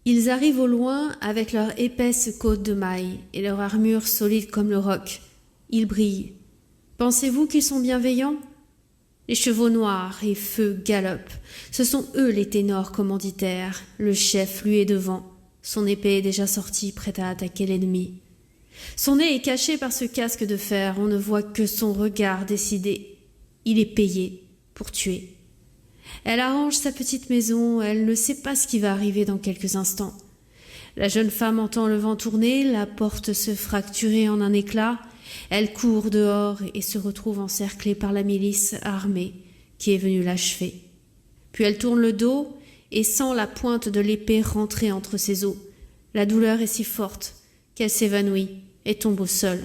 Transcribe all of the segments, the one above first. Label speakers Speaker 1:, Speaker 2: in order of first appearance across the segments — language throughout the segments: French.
Speaker 1: Ils arrivent au loin avec leur épaisse côte de mailles et leur armure solide comme le roc. Ils brillent. Pensez-vous qu'ils sont bienveillants? Les chevaux noirs et feu galopent. Ce sont eux les ténors commanditaires. Le chef lui est devant. Son épée est déjà sortie, prête à attaquer l'ennemi. Son nez est caché par ce casque de fer. On ne voit que son regard décidé. Il est payé pour tuer. Elle arrange sa petite maison, elle ne sait pas ce qui va arriver dans quelques instants. La jeune femme entend le vent tourner, la porte se fracturer en un éclat. Elle court dehors et se retrouve encerclée par la milice armée qui est venue l'achever. Puis elle tourne le dos et sent la pointe de l'épée rentrer entre ses os. La douleur est si forte qu'elle s'évanouit et tombe au sol.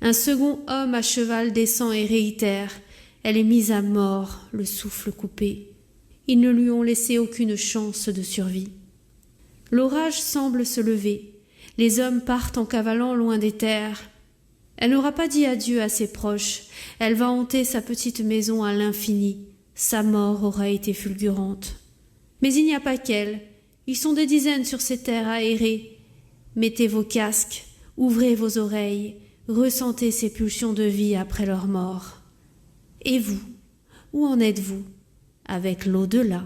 Speaker 1: Un second homme à cheval descend et réitère. Elle est mise à mort, le souffle coupé. Ils ne lui ont laissé aucune chance de survie. L'orage semble se lever. Les hommes partent en cavalant loin des terres. Elle n'aura pas dit adieu à ses proches. Elle va hanter sa petite maison à l'infini. Sa mort aura été fulgurante. Mais il n'y a pas qu'elle. Ils sont des dizaines sur ces terres à errer. Mettez vos casques, ouvrez vos oreilles, ressentez ces pulsions de vie après leur mort. Et vous, où en êtes-vous avec l'au-delà?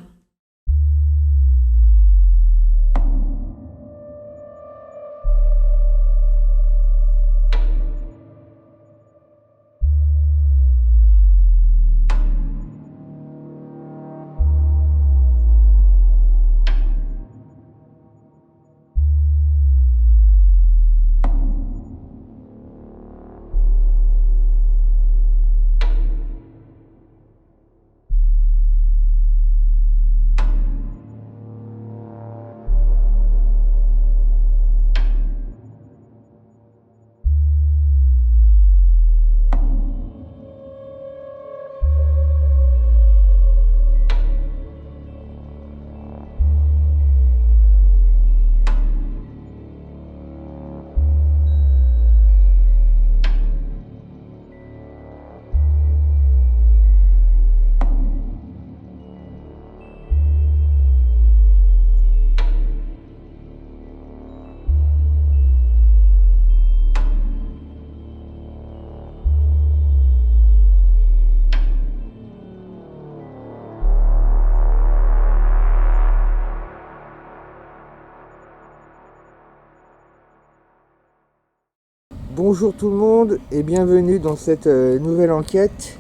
Speaker 2: Bonjour tout le monde et bienvenue dans cette nouvelle enquête.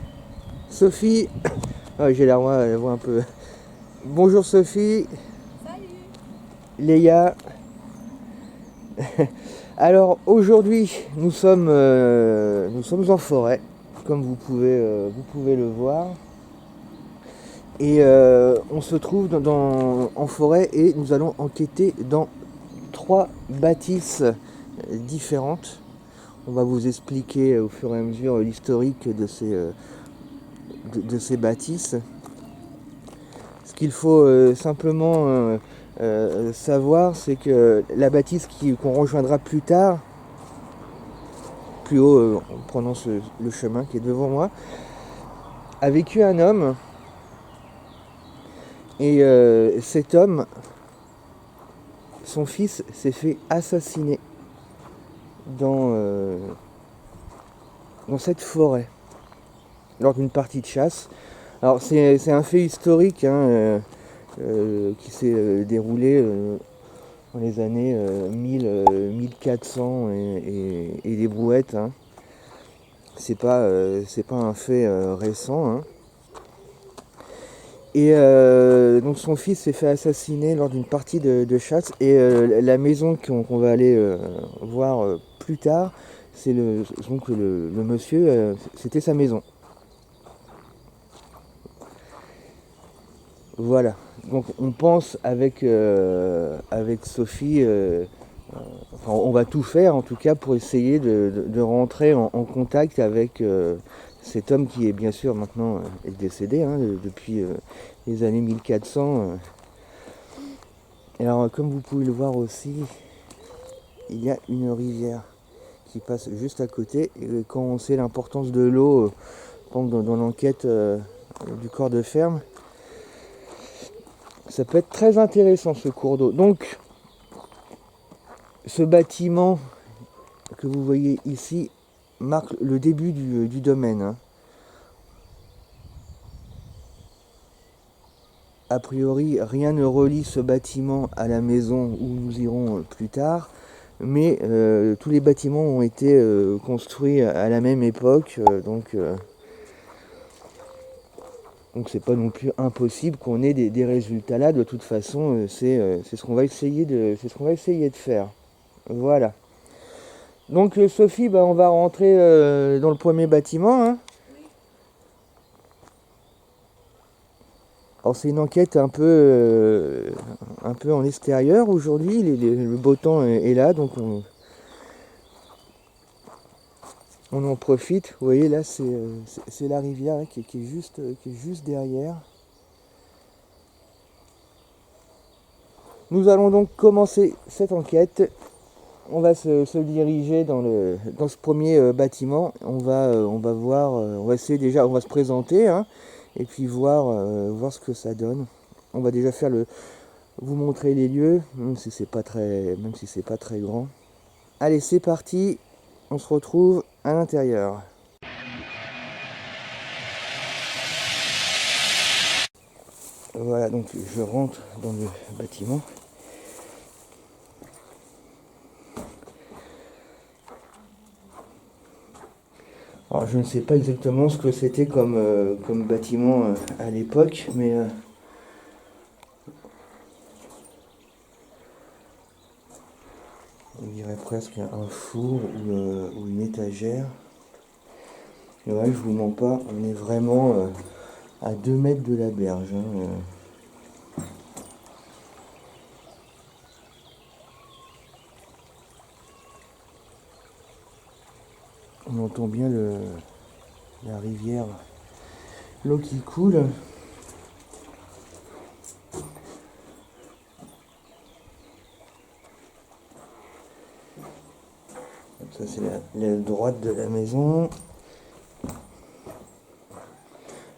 Speaker 2: Sophie, j'ai la voix un peu. Bonjour Sophie.
Speaker 3: Salut.
Speaker 2: Léa. Alors aujourd'hui nous sommes en forêt, comme vous pouvez le voir. Et on se trouve en forêt et nous allons enquêter dans 3 bâtisses différentes. On va vous expliquer au fur et à mesure l'historique de ces bâtisses. Ce qu'il faut simplement savoir, c'est que la bâtisse qu'on rejoindra plus tard, plus haut en prenant le chemin qui est devant moi, a vécu un homme. Et cet homme, son fils, s'est fait assassiner dans cette forêt lors d'une partie de chasse. Alors c'est un fait historique qui s'est déroulé dans les années 1400 et des brouettes. C'est pas un fait récent. Et donc son fils s'est fait assassiner lors d'une partie de chasse. Et la maison qu'on va aller voir plus tard, c'est le monsieur, c'était sa maison. Voilà. Donc on pense avec Sophie, on va tout faire en tout cas pour essayer de rentrer en contact avec cet homme qui est bien sûr maintenant est décédé depuis les années 1400. Alors comme vous pouvez le voir aussi, il y a une rivière qui passe juste à côté. Et quand on sait l'importance de l'eau dans l'enquête du corps de ferme, ça peut être très intéressant ce cours d'eau. Donc Ce bâtiment que vous voyez ici marque le début du domaine, hein. A priori, rien ne relie ce bâtiment à la maison où nous irons plus tard, mais tous les bâtiments ont été construits à la même époque, donc c'est pas non plus impossible qu'on ait des résultats là. De toute façon, c'est ce qu'on va essayer de faire. Voilà. Donc Sophie, bah, on va rentrer dans le premier bâtiment, hein. Alors c'est une enquête un peu en extérieur aujourd'hui. Le beau temps est là, donc on en profite. Vous voyez là, c'est la rivière, hein, qui est juste derrière. Nous allons donc commencer cette enquête. On va se diriger dans ce premier bâtiment. On va voir, on va essayer déjà, on va se présenter, hein, et puis voir ce que ça donne. On va déjà vous montrer les lieux, même si c'est pas très grand. Allez, c'est parti. On se retrouve à l'intérieur. Voilà, donc je rentre dans le bâtiment. Alors je ne sais pas exactement ce que c'était comme bâtiment à l'époque, mais on dirait presque un four ou une étagère. Et ouais, je vous mens pas, on est vraiment à 2 mètres de la berge, hein. On entend bien la rivière, l'eau qui coule. Ça c'est l'aile droite de la maison.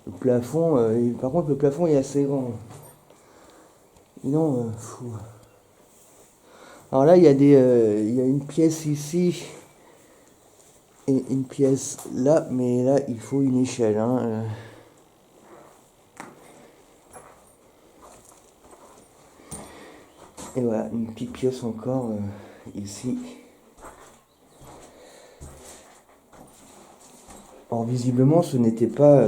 Speaker 2: Le plafond, par contre le plafond est assez grand. Non, fou. Alors là il y a une pièce ici et une pièce là, mais là il faut une échelle, hein. Et voilà, une petite pièce encore ici. Or visiblement ce n'était pas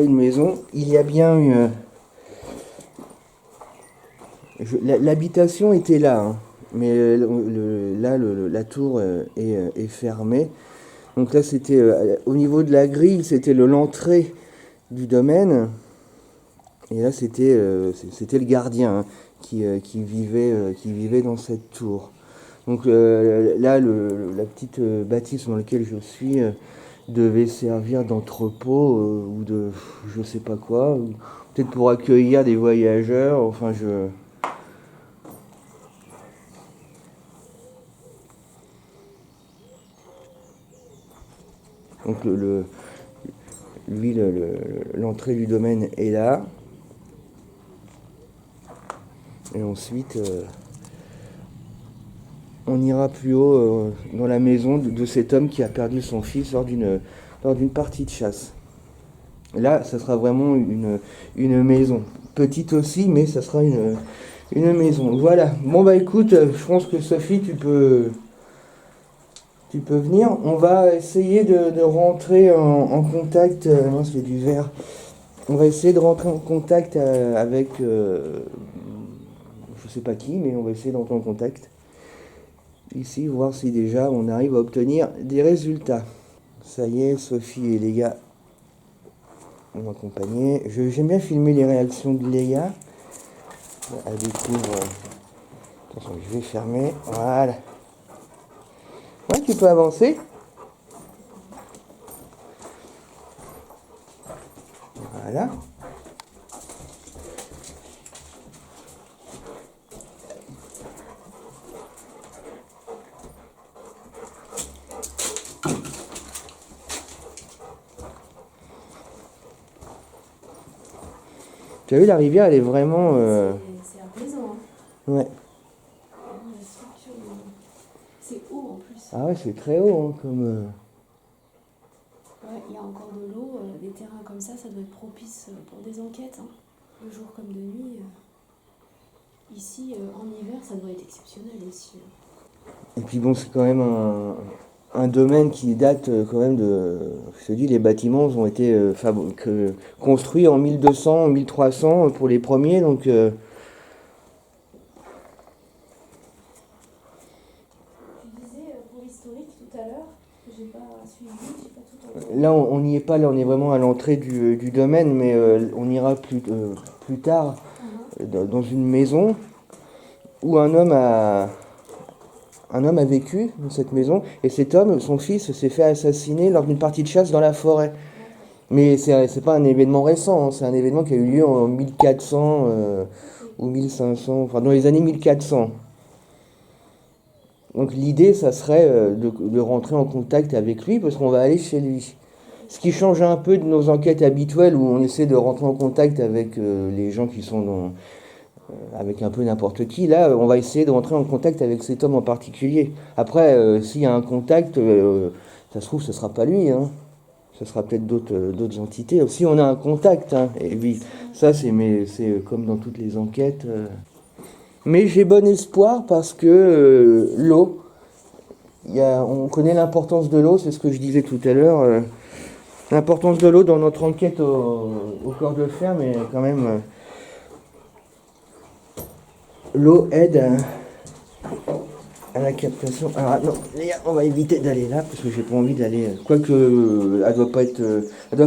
Speaker 2: une maison. Il y a bien eu l'habitation était là, hein, mais la tour est fermée. Donc là c'était au niveau de la grille, c'était l'entrée du domaine. Et là c'était le gardien, hein, qui vivait dans cette tour. Donc là la petite bâtisse dans laquelle je suis devait servir d'entrepôt ou de je sais pas quoi, ou peut-être pour accueillir des voyageurs, enfin donc l'entrée du domaine est là. Et ensuite on ira plus haut dans la maison de cet homme qui a perdu son fils lors d'une partie de chasse. Là, ça sera vraiment une maison. Petite aussi, mais ça sera une maison. Voilà. Bon bah écoute, je pense que Sophie, tu peux venir. On va essayer de rentrer en contact. Non, c'est du verre. On va essayer de rentrer en contact avec je sais pas qui, mais on va essayer d'entrer en contact ici, voir si déjà on arrive à obtenir des résultats. Ça y est, Sophie et Léa m'ont accompagné. J'aime bien filmer les réactions de Léa. Elle découvre. Attention, je vais fermer. Voilà. Ouais, tu peux avancer. Voilà. Tu as vu, la rivière, elle est vraiment...
Speaker 1: C'est apaisant, hein.
Speaker 2: Ouais.
Speaker 1: La structure
Speaker 2: Ah ouais, c'est très haut, hein, comme...
Speaker 1: Ouais, il y a encore de l'eau. Des terrains comme ça doit être propice pour des enquêtes, hein. De jour comme de nuit. Ici, en hiver, ça doit être exceptionnel aussi.
Speaker 2: Et puis bon, c'est quand même un domaine qui date quand même de... Je te dis, les bâtiments ont été construits en 1200, 1300 pour les premiers, donc...
Speaker 1: Tu disais pour l'historique tout à l'heure, que j'ai pas suivi, j'ai pas tout entendu.
Speaker 2: Là, on n'y est pas, là, on est vraiment à l'entrée du domaine, mais on ira plus tard dans une maison où un homme a vécu dans cette maison, et cet homme, son fils, s'est fait assassiner lors d'une partie de chasse dans la forêt.
Speaker 1: D'accord.
Speaker 2: Mais c'est pas un événement récent, hein, c'est un événement qui a eu lieu en 1400
Speaker 1: Oui.
Speaker 2: ou 1500, enfin dans les années 1400. Donc l'idée, ça serait de rentrer en contact avec lui parce qu'on va aller chez lui. Ce qui change un peu de nos enquêtes habituelles où on essaie de rentrer en contact avec les gens qui sont avec un peu n'importe qui. Là, on va essayer de rentrer en contact avec cet homme en particulier. Après, s'il y a un contact, ça se trouve, ce sera pas lui, hein. Ce sera peut-être d'autres entités. Si on a un contact, hein, et oui, ça c'est comme dans toutes les enquêtes. Mais j'ai bon espoir parce que l'eau, on connaît l'importance de l'eau, c'est ce que je disais tout à l'heure. L'importance de l'eau dans notre enquête au corps de ferme, mais quand même, l'eau aide à la captation. Alors non, les gars, on va éviter d'aller là parce que j'ai pas envie d'aller. Quoique, elle doit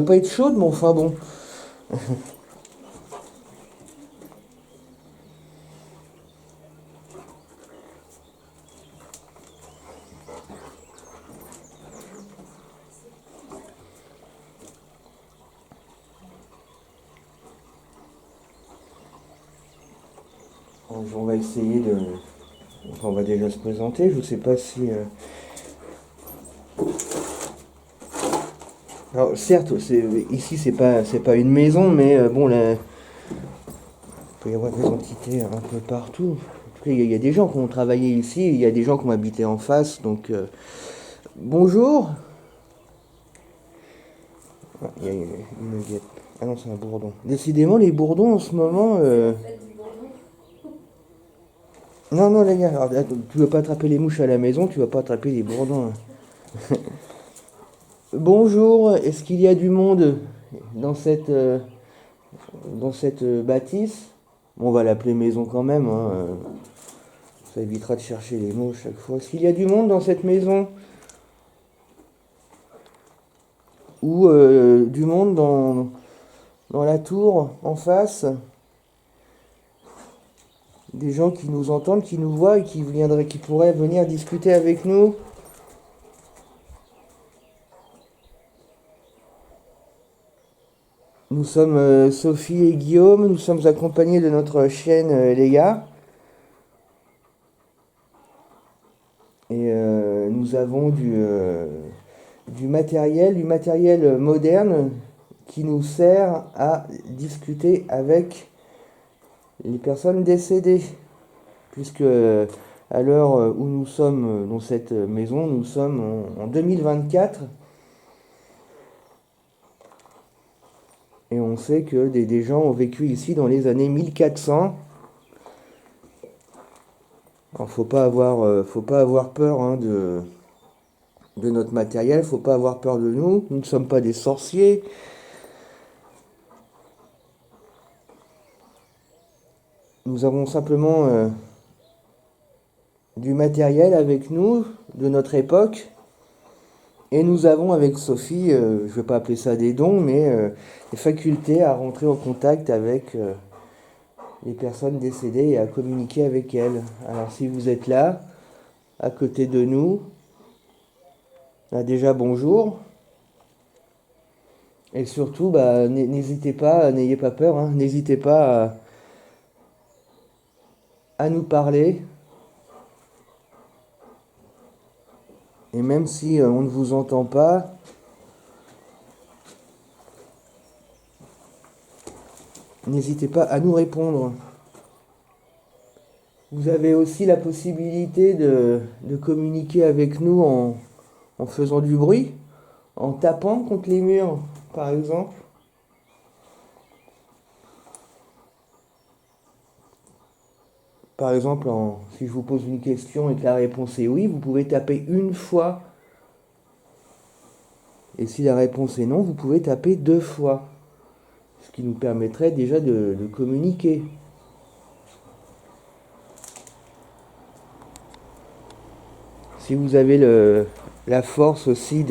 Speaker 2: pas être chaude, mais enfin bon. On va essayer de. Enfin, on va déjà se présenter. Je sais pas si. Alors certes, ici c'est pas une maison, mais bon, là, il peut y avoir des entités un peu partout. En tout cas, il y a des gens qui ont travaillé ici, il y a des gens qui ont habité en face, donc bonjour. Ah, il y a une guêpe. Ah non, c'est un bourdon. Décidément, les bourdons en ce moment. Non, non, les gars, alors, attends, tu veux pas attraper les mouches à la maison, tu vas pas attraper les bourdons, hein. Bonjour, est-ce qu'il y a du monde dans cette bâtisse? Bon, on va l'appeler maison quand même, hein, ça évitera de chercher les mots chaque fois. Est-ce qu'il y a du monde dans cette maison? Ou du monde dans la tour en face? Des gens qui nous entendent, qui nous voient et qui pourraient venir discuter avec nous? Nous sommes Sophie et Guillaume, nous sommes accompagnés de notre chienne Léa. Et nous avons du matériel moderne qui nous sert à discuter avec les personnes décédées. Puisque à l'heure où nous sommes dans cette maison, nous sommes en 2024. Et on sait que des gens ont vécu ici dans les années 1400. Alors faut pas avoir peur, hein, de notre matériel, faut pas avoir peur de nous. Nous ne sommes pas des sorciers. Nous avons simplement du matériel avec nous de notre époque. Et nous avons avec Sophie, je ne vais pas appeler ça des dons, mais des facultés à rentrer en contact avec les personnes décédées et à communiquer avec elles. Alors si vous êtes là, à côté de nous, là, déjà bonjour. Et surtout, bah, n'hésitez pas, n'ayez pas peur, hein, n'hésitez pas à nous parler. Et même si on ne vous entend pas, n'hésitez pas à nous répondre. Vous avez aussi la possibilité de communiquer avec nous en faisant du bruit, en tapant contre les murs, par exemple. Par exemple, si je vous pose une question et que la réponse est oui, vous pouvez taper une fois. Et si la réponse est non, vous pouvez taper 2 fois. Ce qui nous permettrait déjà de communiquer. Si vous avez la force aussi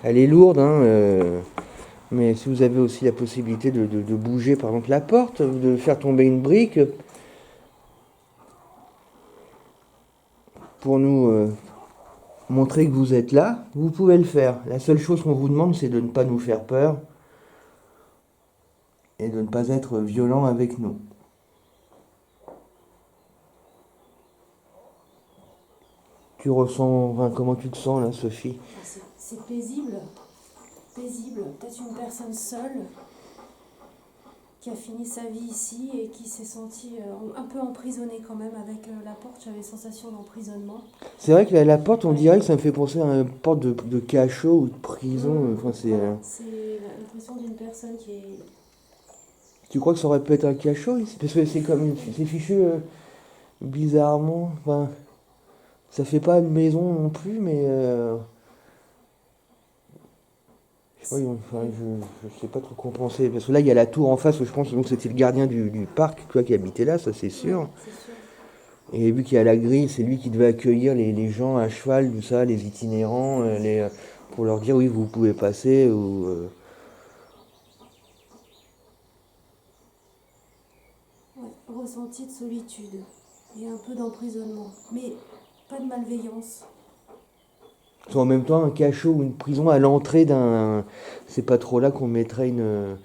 Speaker 2: Elle est lourde, hein, mais si vous avez aussi la possibilité de bouger par exemple la porte, de faire tomber une brique, pour nous montrer que vous êtes là, vous pouvez le faire. La seule chose qu'on vous demande, c'est de ne pas nous faire peur et de ne pas être violent avec nous. Tu ressens, enfin, comment tu te sens là, Sophie?
Speaker 1: C'est paisible. Paisible. Peut-être une personne seule qui a fini sa vie ici et qui s'est sentie un peu emprisonnée quand même avec la porte. J'avais sensation d'emprisonnement.
Speaker 2: C'est vrai que la porte, on dirait que ça me fait penser à une porte de cachot ou de prison. Enfin,
Speaker 1: c'est l'impression d'une personne qui est...
Speaker 2: Tu crois que ça aurait pu être un cachot ici? Parce que c'est fichu bizarrement. Enfin, ça fait pas une maison non plus, mais je sais pas, enfin, je sais pas trop quoi penser. Parce que là, il y a la tour en face, où je pense que c'était le gardien du parc, toi, qui habitait là, ça c'est sûr.
Speaker 1: Ouais, c'est sûr.
Speaker 2: Et vu qu'il y a la grille, c'est lui qui devait accueillir les gens à cheval, tout ça, les itinérants, pour leur dire oui, vous pouvez passer.
Speaker 1: Ouais, ressenti de solitude et un peu d'emprisonnement, mais pas de malveillance.
Speaker 2: En même temps, un cachot ou une prison à l'entrée d'un. C'est pas trop là qu'on mettrait une.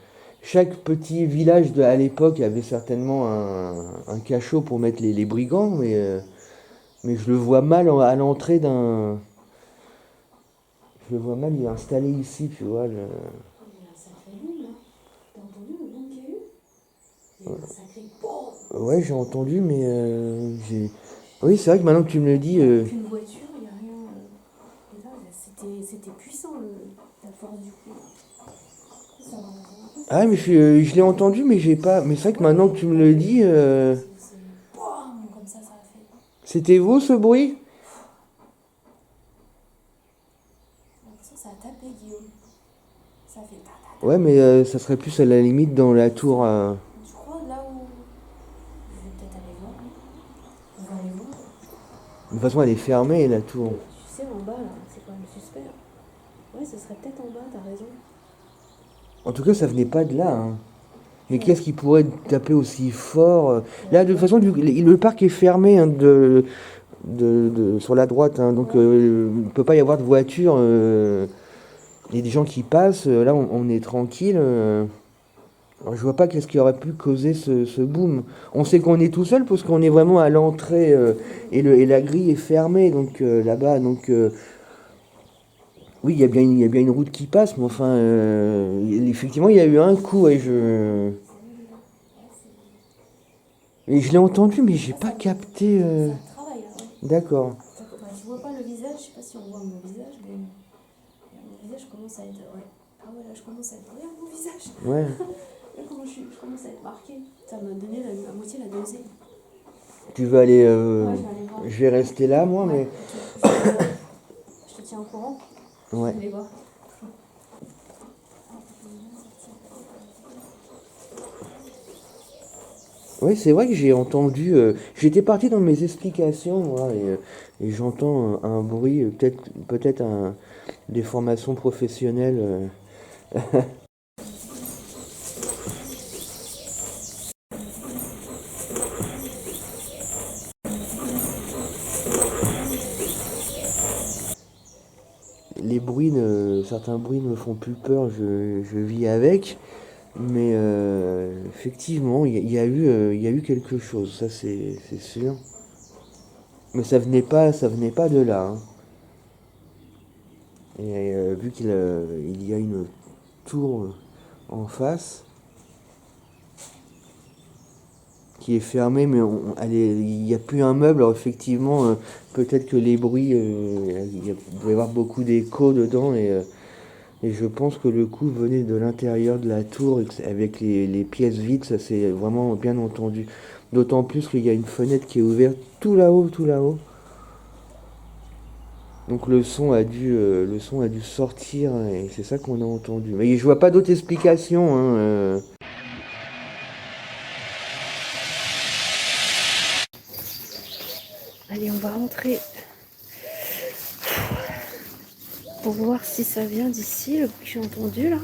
Speaker 2: Chaque petit village à l'époque avait certainement un cachot pour mettre les brigands, mais je le vois mal à l'entrée d'un. Je le vois mal, il est installé ici, tu vois.
Speaker 1: Il y a un sacré boom là. T'as entendu le boom qu'il y a eu? Il y a eu un sacré boom.
Speaker 2: Ouais, j'ai entendu, mais j'ai. Oui, c'est vrai que maintenant que tu me le dis.
Speaker 1: Il n'y a aucune voiture, il n'y a rien. Et là, c'était puissant la force du coup. Ça m'a un peu
Speaker 2: Ah, mais je l'ai entendu, mais j'ai pas. Mais c'est vrai que maintenant que tu me le dis.
Speaker 1: c'est boum, comme ça a fait.
Speaker 2: C'était vous ce bruit?
Speaker 1: J'ai l'impression que ça a tapé Guillaume. Ça a fait ta ta ta.
Speaker 2: Ouais, mais ça serait plus à la limite dans la tour.
Speaker 1: Tu crois là où. Je vais peut-être aller voir. On va aller voir.
Speaker 2: De toute façon, elle est fermée, la tour.
Speaker 1: Tu sais, en bas là, c'est quand même suspect. Ouais, ce serait peut-être en bas, t'as raison.
Speaker 2: En tout cas, ça venait pas de là, hein. Mais qu'est-ce qui pourrait taper aussi fort? Là, de toute façon, le parc est fermé, hein, sur la droite, hein, donc il ne peut pas y avoir de voiture. Il y a des gens qui passent, là on est tranquille. Alors, je vois pas qu'est-ce qui aurait pu causer ce boom. On sait qu'on est tout seul parce qu'on est vraiment à l'entrée et la grille est fermée donc là-bas. Donc oui, il y a bien une route qui passe, mais enfin, effectivement, il y a eu un coup et je l'ai entendu, mais j'ai pas capté.
Speaker 1: Ça travaille là, ouais.
Speaker 2: D'accord.
Speaker 1: Je vois pas le visage, je sais pas si on voit mon visage, mais mon visage commence à être. Ouais. Ah ouais, là je commence à être. Regarde mon visage.
Speaker 2: Ouais.
Speaker 1: Là comment je commence à être marquée. Ça m'a donné la moitié la dosée.
Speaker 2: Tu veux aller.
Speaker 1: Ouais, je vais aller voir.
Speaker 2: Je vais rester là, moi,
Speaker 1: Ouais,
Speaker 2: mais.
Speaker 1: ok. Je te tiens au courant.
Speaker 2: Ouais.
Speaker 1: Je vais aller voir.
Speaker 2: Oui, c'est vrai que j'ai entendu. J'étais parti dans mes explications, moi, et j'entends un bruit, peut-être des formations professionnelles. Certains bruits me font plus peur, je vis avec. Mais effectivement, il y a eu quelque chose, ça c'est sûr. Mais ça venait pas de là, hein. Et vu il y a une tour en face, qui est fermée, mais il n'y a plus un meuble. Alors effectivement, peut-être que les bruits, il doit y avoir beaucoup d'écho dedans, et je pense que le coup venait de l'intérieur de la tour, et avec les pièces vides, ça s'est vraiment bien entendu. D'autant plus qu'il y a une fenêtre qui est ouverte tout là-haut, tout là-haut. Donc le son a dû sortir, et c'est ça qu'on a entendu. Mais je vois pas d'autre explication, hein.
Speaker 1: Allez, on va rentrer pour voir si ça vient d'ici, le bruit que j'ai entendu là.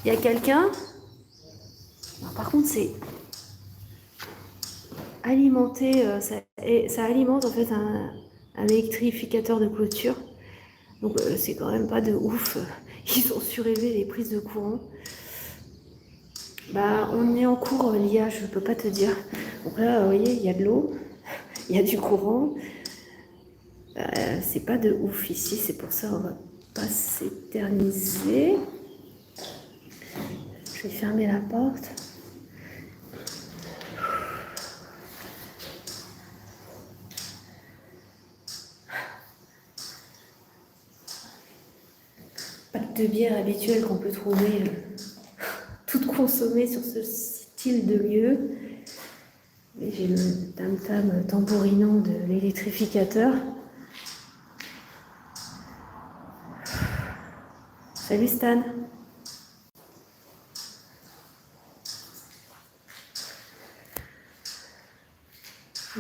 Speaker 1: Il y a quelqu'un? Par contre, c'est alimenté, ça alimente en fait un électrificateur de clôture. Donc c'est quand même pas de ouf. Ils ont surélevé les prises de courant. Bah, on est en cours, l'IA, je peux pas te dire. Donc là, vous voyez, il y a de l'eau, il y a du courant. C'est pas de ouf ici, c'est pour ça on va pas s'éterniser. Je vais fermer la porte. Pack de bière habituelle qu'on peut trouver toute consommée sur ce style de lieu. Et j'ai le tam-tam tambourinant de l'électrificateur. Salut Stan.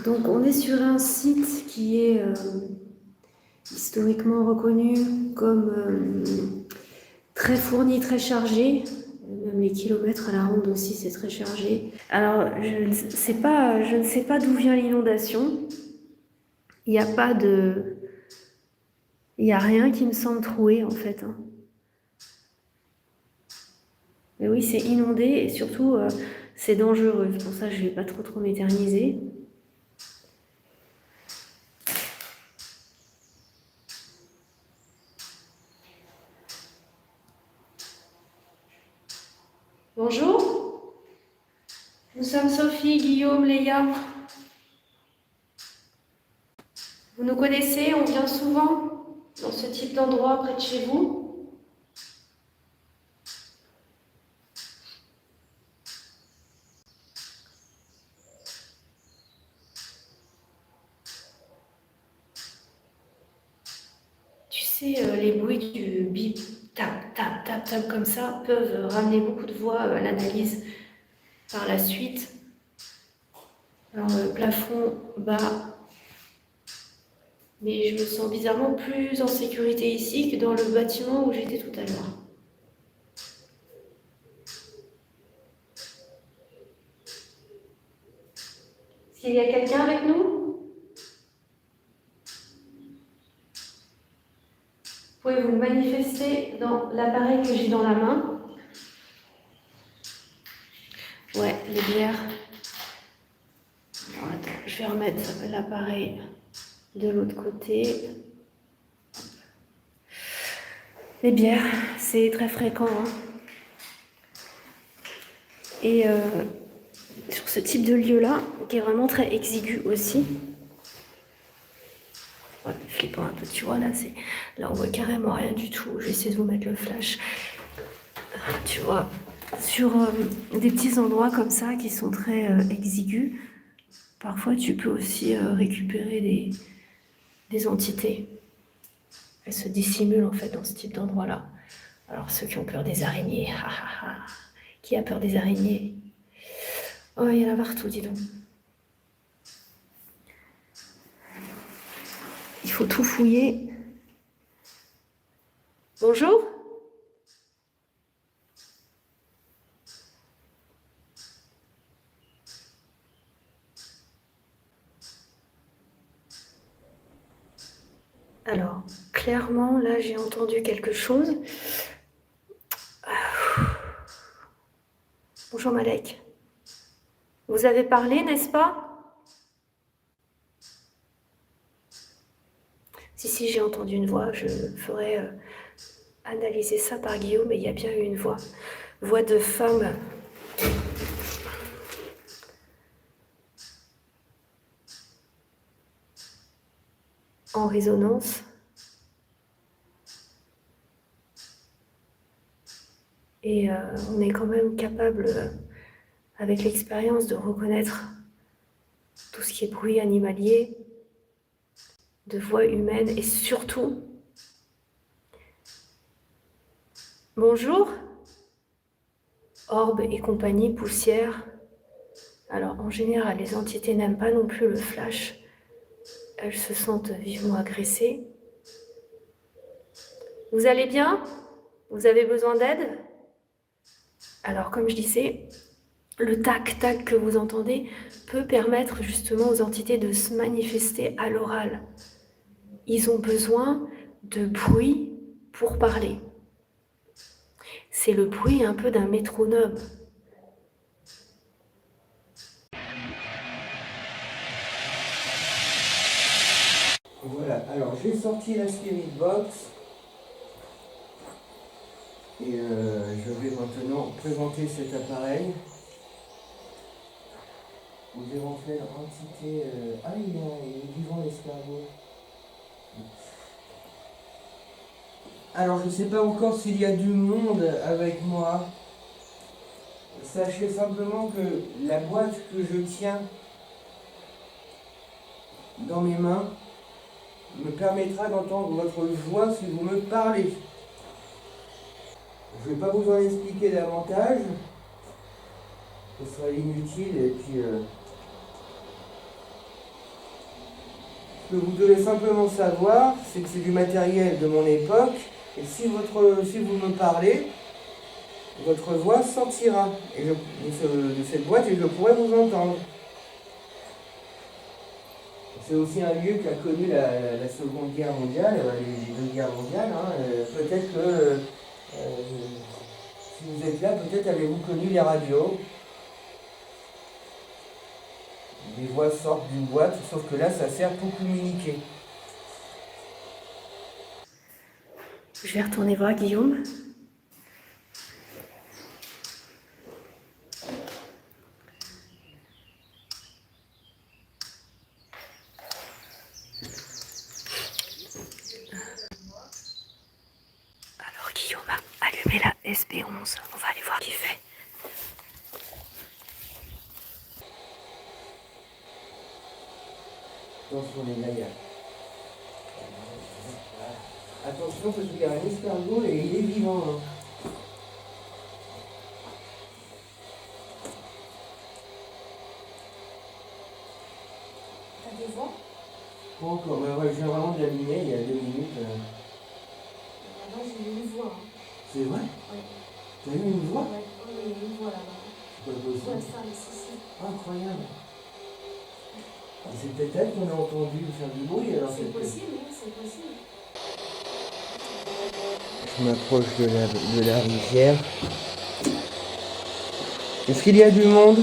Speaker 1: Donc on est sur un site qui est historiquement reconnu comme très fourni, très chargé. Même les kilomètres à la ronde aussi, c'est très chargé. Alors, je ne sais pas d'où vient l'inondation. Il n'y a pas de... Il n'y a rien qui me semble troué, en fait. Hein. Mais oui, c'est inondé et surtout, c'est dangereux. C'est pour ça que je ne vais pas trop m'éterniser. Bonjour. Nous sommes Sophie, Guillaume, Léa. Vous nous connaissez, on vient souvent dans ce type d'endroit près de chez vous. Tu sais, les bruits du bip, tap, tap, tap, tap comme ça peuvent ramener beaucoup de voix à l'analyse par la suite. Alors, le plafond bas, mais je me sens bizarrement plus en sécurité ici que dans le bâtiment où j'étais tout à l'heure. Est-ce qu'il y a quelqu'un avec nous? Pouvez-vous manifester dans l'appareil que j'ai dans la main? Ouais, les bières. Alors, attends, je vais remettre l'appareil de l'autre côté. Les bières, c'est très fréquent. Hein. Et sur ce type de lieu-là, qui est vraiment très exigu aussi. Ouais, flippant un peu, tu vois, là, on voit carrément rien du tout. Je vais essayer de vous mettre le flash. Tu vois, sur des petits endroits comme ça qui sont très exigus, parfois tu peux aussi récupérer des entités. Elles se dissimulent en fait dans ce type d'endroit-là. Alors ceux qui ont peur des araignées, qui a peur des araignées? Oh, il y en a partout, dis donc. Il faut tout fouiller. Bonjour? Alors, clairement, là, j'ai entendu quelque chose. Bonjour Malek. Vous avez parlé, n'est-ce pas? Si, j'ai entendu une voix. Je ferai analyser ça par Guillaume, mais il y a bien eu une voix. Voix de femme. en résonance. Et on est quand même capable, avec l'expérience, de reconnaître tout ce qui est bruit animalier, de voix humaine et surtout... Bonjour, Orbe et compagnie, poussière. Alors en général, les entités n'aiment pas non plus le flash. Elles se sentent vivement agressées. Vous allez bien? Vous avez besoin d'aide? Alors comme je disais, le tac-tac que vous entendez peut permettre justement aux entités de se manifester à l'oral. Ils ont besoin de bruit pour parler. C'est le bruit un peu d'un métronome.
Speaker 2: Voilà, alors j'ai sorti la Spirit Box et je vais maintenant présenter cet appareil aux éventuelles entités. Ah, il est vivant, l'escargot. Alors je ne sais pas encore s'il y a du monde avec moi. Sachez simplement que la boîte que je tiens dans mes mains me permettra d'entendre votre voix si vous me parlez. Je ne vais pas vous en expliquer davantage, ce serait inutile et puis ce que vous devez simplement savoir, c'est que c'est du matériel de mon époque et si vous me parlez, votre voix sortira de cette boîte et je pourrai vous entendre. C'est aussi un lieu qui a connu la Seconde Guerre mondiale, les deux guerres mondiales. Peut-être que si vous êtes là, peut-être avez-vous connu les radios. Des voix sortent d'une boîte, sauf que là, ça sert pour communiquer.
Speaker 1: Je vais retourner voir Guillaume. Alors Guillaume a allumé la SB11. On va aller voir ce qu'il fait.
Speaker 2: Attention les gars. Attention parce qu'il y a un escargot et il est vivant.
Speaker 1: T'as des voix?
Speaker 2: Pas encore, mais ouais, je viens vraiment de l'allumer il y a 2 minutes.
Speaker 1: Là, j'ai eu une voix.
Speaker 2: C'est vrai?
Speaker 1: Oui.
Speaker 2: T'as eu une voix?
Speaker 1: Oui, il y a eu une voix là-bas.
Speaker 2: C'est pas possible.
Speaker 1: Ouais, ça, ici.
Speaker 2: Incroyable. C'est peut-être elle qu'on a entendu faire du bruit alors.
Speaker 1: C'est possible, oui, c'est possible.
Speaker 2: Je m'approche de la rivière. Est-ce qu'il y a du monde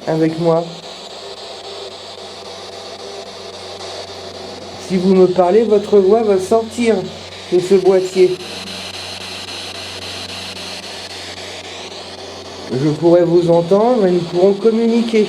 Speaker 2: avec moi? Si vous me parlez, votre voix va sortir de ce boîtier. Je pourrai vous entendre et nous pourrons communiquer.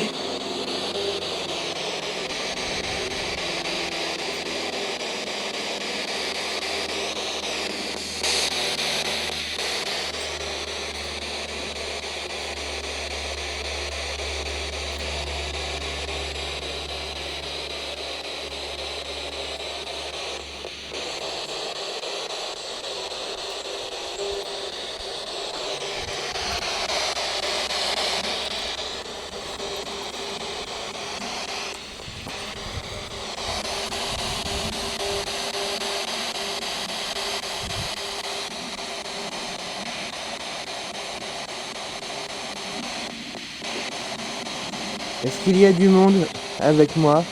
Speaker 2: Est-ce qu'il y a du monde avec moi?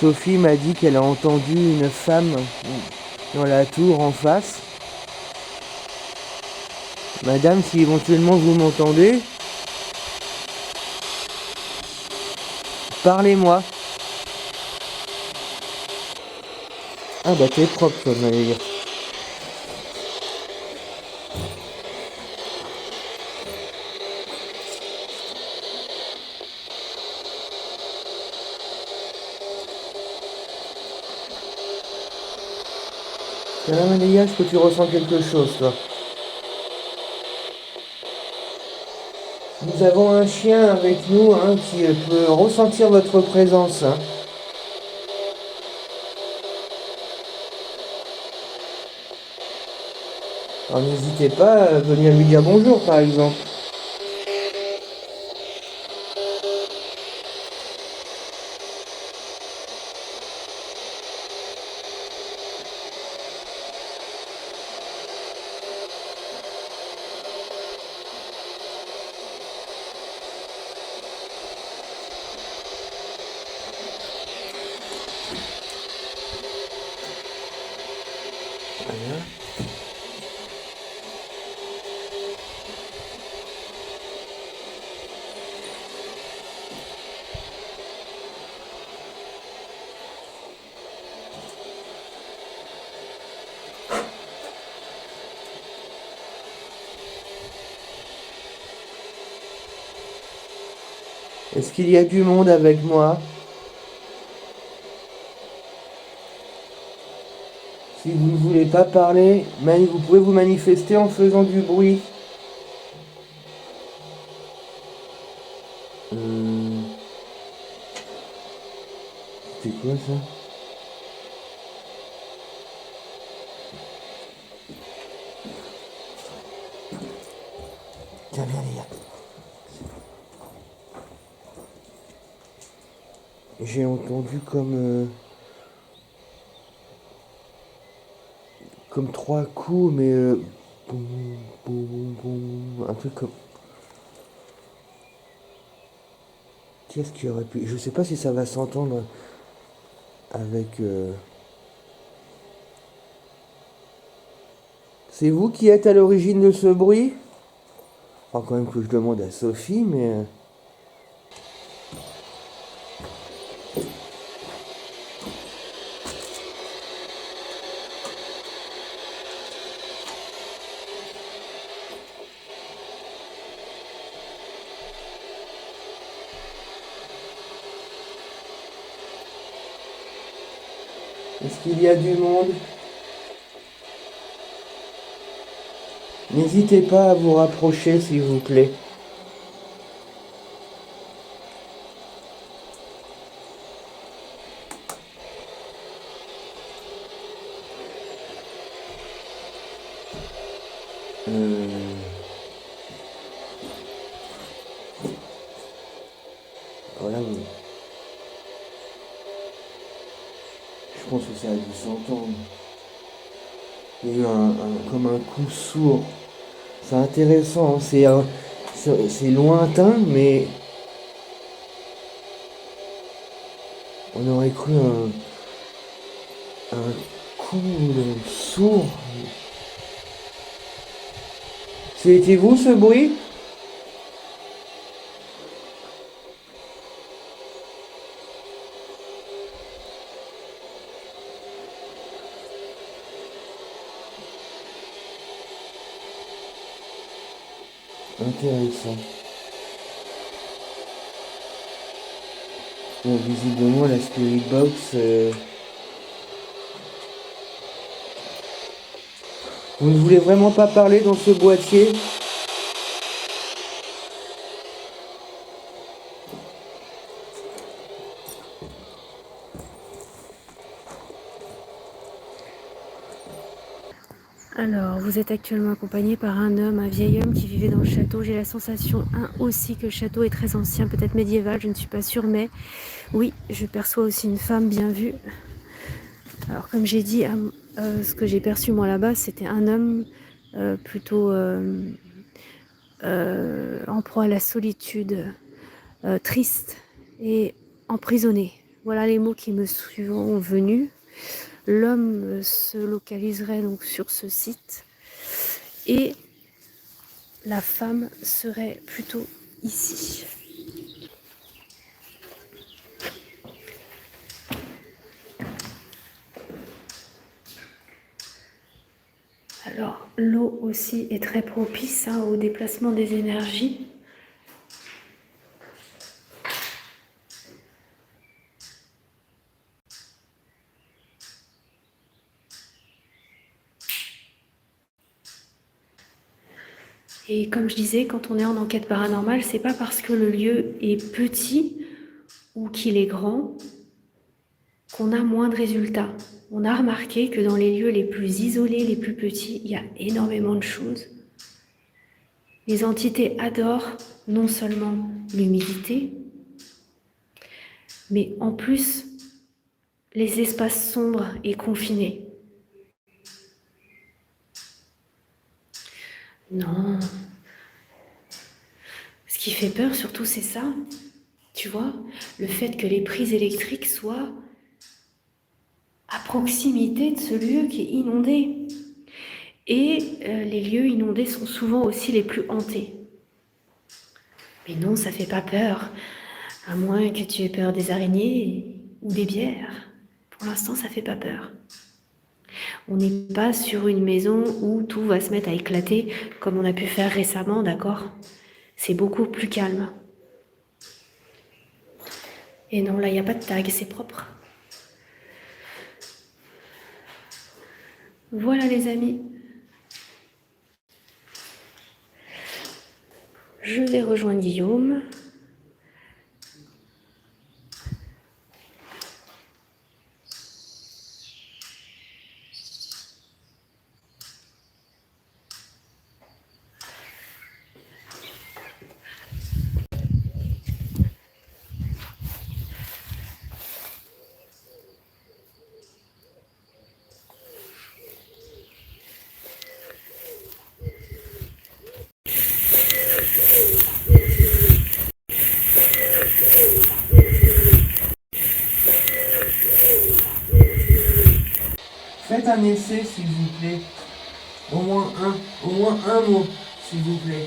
Speaker 2: Sophie m'a dit qu'elle a entendu une femme dans la tour en face. Madame, si éventuellement vous m'entendez, Parlez-moi. Ah bah t'es propre toi, m'allez dire. Maléa, est-ce que tu ressens quelque chose toi? Nous avons un chien avec nous hein, qui peut ressentir votre présence. Hein. Alors n'hésitez pas à venir lui dire bonjour par exemple. Voilà. Est-ce qu'il y a du monde avec moi? Si vous ne voulez pas parler, vous pouvez vous manifester en faisant du bruit. C'est quoi ça? Tiens, viens les gars. J'ai entendu comme trois coups, mais boum, boum, boum, un truc comme. Qu'est-ce qui aurait pu. Je sais pas si ça va s'entendre avec. C'est vous qui êtes à l'origine de ce bruit? Enfin, quand même que je demande à Sophie, mais. Est-ce qu'il y a du monde? N'hésitez pas à vous rapprocher, s'il vous plaît. Voilà, je pense que ça a dû s'entendre. Il y a eu comme un coup sourd. C'est intéressant, hein, c'est lointain, mais on aurait cru un coup sourd. C'était vous ce bruit? Intéressant. Bon, visiblement, la Spirit Box. Vous ne voulez vraiment pas parler dans ce boîtier?
Speaker 1: Alors, vous êtes actuellement accompagné par un homme, un vieil homme qui vivait dans le château. J'ai la sensation, aussi que le château est très ancien, peut-être médiéval, je ne suis pas sûre, mais oui, je perçois aussi une femme bien vue. Alors, comme j'ai dit, ce que j'ai perçu moi là-bas, c'était un homme plutôt en proie à la solitude, triste et emprisonné. Voilà les mots qui me sont venus. L'homme se localiserait donc sur ce site et la femme serait plutôt ici. Alors, l'eau aussi est très propice au déplacement des énergies. Et comme je disais, quand on est en enquête paranormale, c'est pas parce que le lieu est petit ou qu'il est grand qu'on a moins de résultats. On a remarqué que dans les lieux les plus isolés, les plus petits, il y a énormément de choses. Les entités adorent non seulement l'humidité, mais en plus les espaces sombres et confinés. Non. Ce qui fait peur surtout, c'est ça. Tu vois, le fait que les prises électriques soient à proximité de ce lieu qui est inondé. Et les lieux inondés sont souvent aussi les plus hantés. Mais non, ça fait pas peur, à moins que tu aies peur des araignées ou des bières. Pour l'instant, ça fait pas peur. On n'est pas sur une maison où tout va se mettre à éclater comme on a pu faire récemment, d'accord? C'est beaucoup plus calme. Et non, là, il n'y a pas de tag, c'est propre. Voilà les amis. Je vais rejoindre Guillaume.
Speaker 2: Faites un essai, s'il vous plaît. Au moins un mot, s'il vous plaît.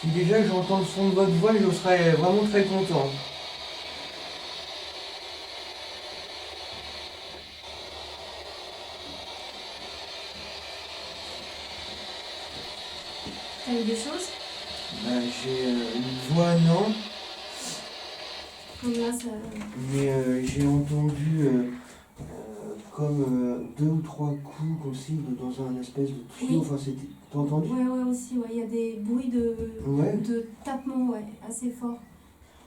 Speaker 2: Si déjà j'entends le son de votre voix, je serais vraiment très content.
Speaker 1: T'as eu des choses?
Speaker 2: J'ai une voix, non,
Speaker 1: Comme là, ça...
Speaker 2: mais j'ai entendu comme 2 ou 3 coups aussi dans un espèce de tuyau.
Speaker 3: Oui.
Speaker 2: Enfin, c'était. T'as entendu?
Speaker 3: Ouais, aussi, ouais. Il y a des bruits
Speaker 2: Ouais.
Speaker 3: de tapement, ouais, assez fort.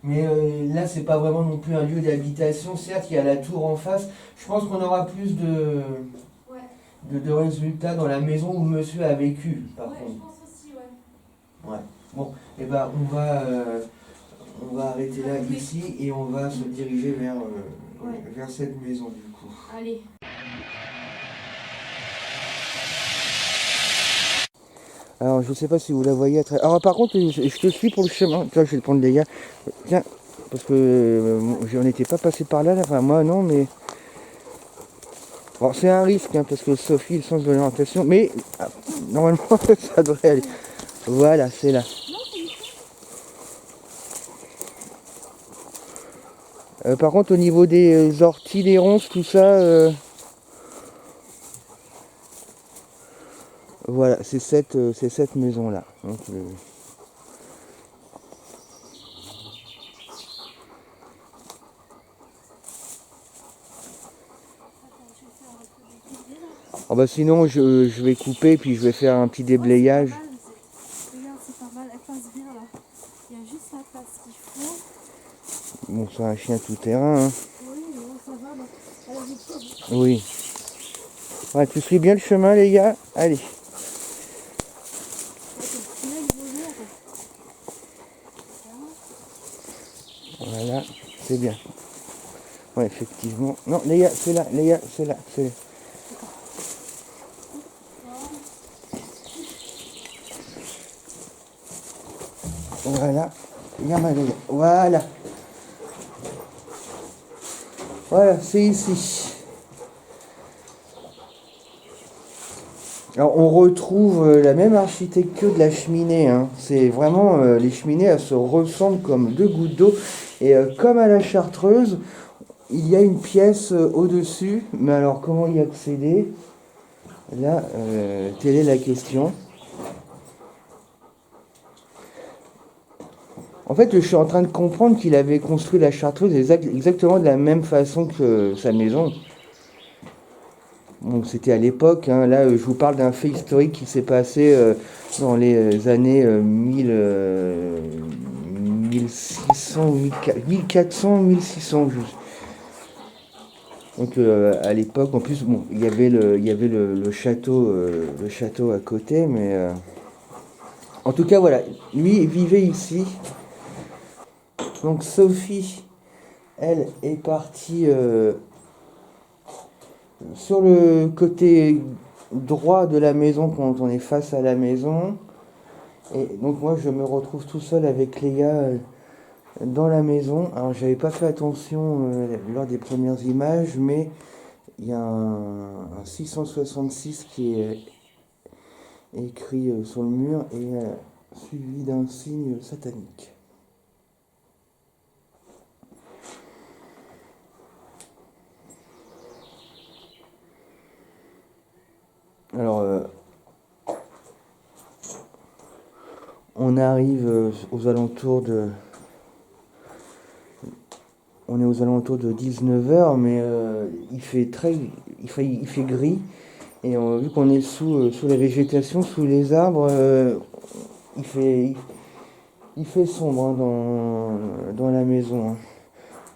Speaker 2: Mais là, c'est pas vraiment non plus un lieu d'habitation. Certes, il y a la tour en face. Je pense qu'on aura plus
Speaker 3: Ouais.
Speaker 2: de résultats dans la maison où monsieur a vécu, par
Speaker 3: Ouais, je
Speaker 2: contre.
Speaker 3: pense aussi, ouais.
Speaker 2: Ouais. Bon, et ben on va arrêter là
Speaker 3: Oui.
Speaker 2: ici et on va se diriger vers,
Speaker 3: Ouais.
Speaker 2: vers cette maison du coup.
Speaker 3: Allez.
Speaker 2: Alors je sais pas si vous la voyez à travers. Alors par contre je te suis pour le chemin. Tiens, je vais le prendre les gars. Tiens, parce que j'en étais pas passé par là, enfin moi non, mais. Bon, c'est un risque parce que Sophie, le sens de l'orientation, mais normalement ça devrait aller. Voilà, c'est là. Par contre au niveau des orties, des ronces, tout ça, voilà, c'est cette maison là. Donc, ah bah sinon je vais couper puis je vais faire un petit déblayage.
Speaker 3: Regarde, c'est pas mal, elle passe bien là. Il y a juste la place qu'il faut.
Speaker 2: Bon, c'est un chien tout terrain. Hein.
Speaker 3: Oui, mais bon, ça va, là. Elle a des choses.
Speaker 2: Oui. Ouais, tu suis bien le chemin les gars. Allez. Voilà, c'est bien. Ouais, effectivement. Non, les gars, c'est là, les gars, c'est là, c'est là. Voilà. Gamin, les gars. Voilà. Voilà, c'est ici. Alors on retrouve la même architecture de la cheminée, hein. C'est vraiment, les cheminées, elles se ressemblent comme deux gouttes d'eau. Et comme à la Chartreuse, il y a une pièce au-dessus. Mais alors comment y accéder? Là, telle est la question. En fait, je suis en train de comprendre qu'il avait construit la Chartreuse exactement de la même façon que sa maison. Bon, c'était à l'époque, hein. Là, je vous parle d'un fait historique qui s'est passé dans les années 1600, 1400, 1600 juste. Donc à l'époque, en plus, bon, il y avait le château à côté, mais en tout cas, voilà, lui vivait ici. Donc Sophie, elle est partie sur le côté droit de la maison quand on est face à la maison. Et donc moi je me retrouve tout seul avec Léa dans la maison. Alors j'avais pas fait attention lors des premières images, mais il y a un 666 qui est écrit sur le mur et suivi d'un signe satanique. Alors on arrive aux alentours de... On est aux alentours de 19h, mais il fait gris. Et vu qu'on est sous la végétation, sous les arbres, il fait sombre, hein, dans la maison, hein.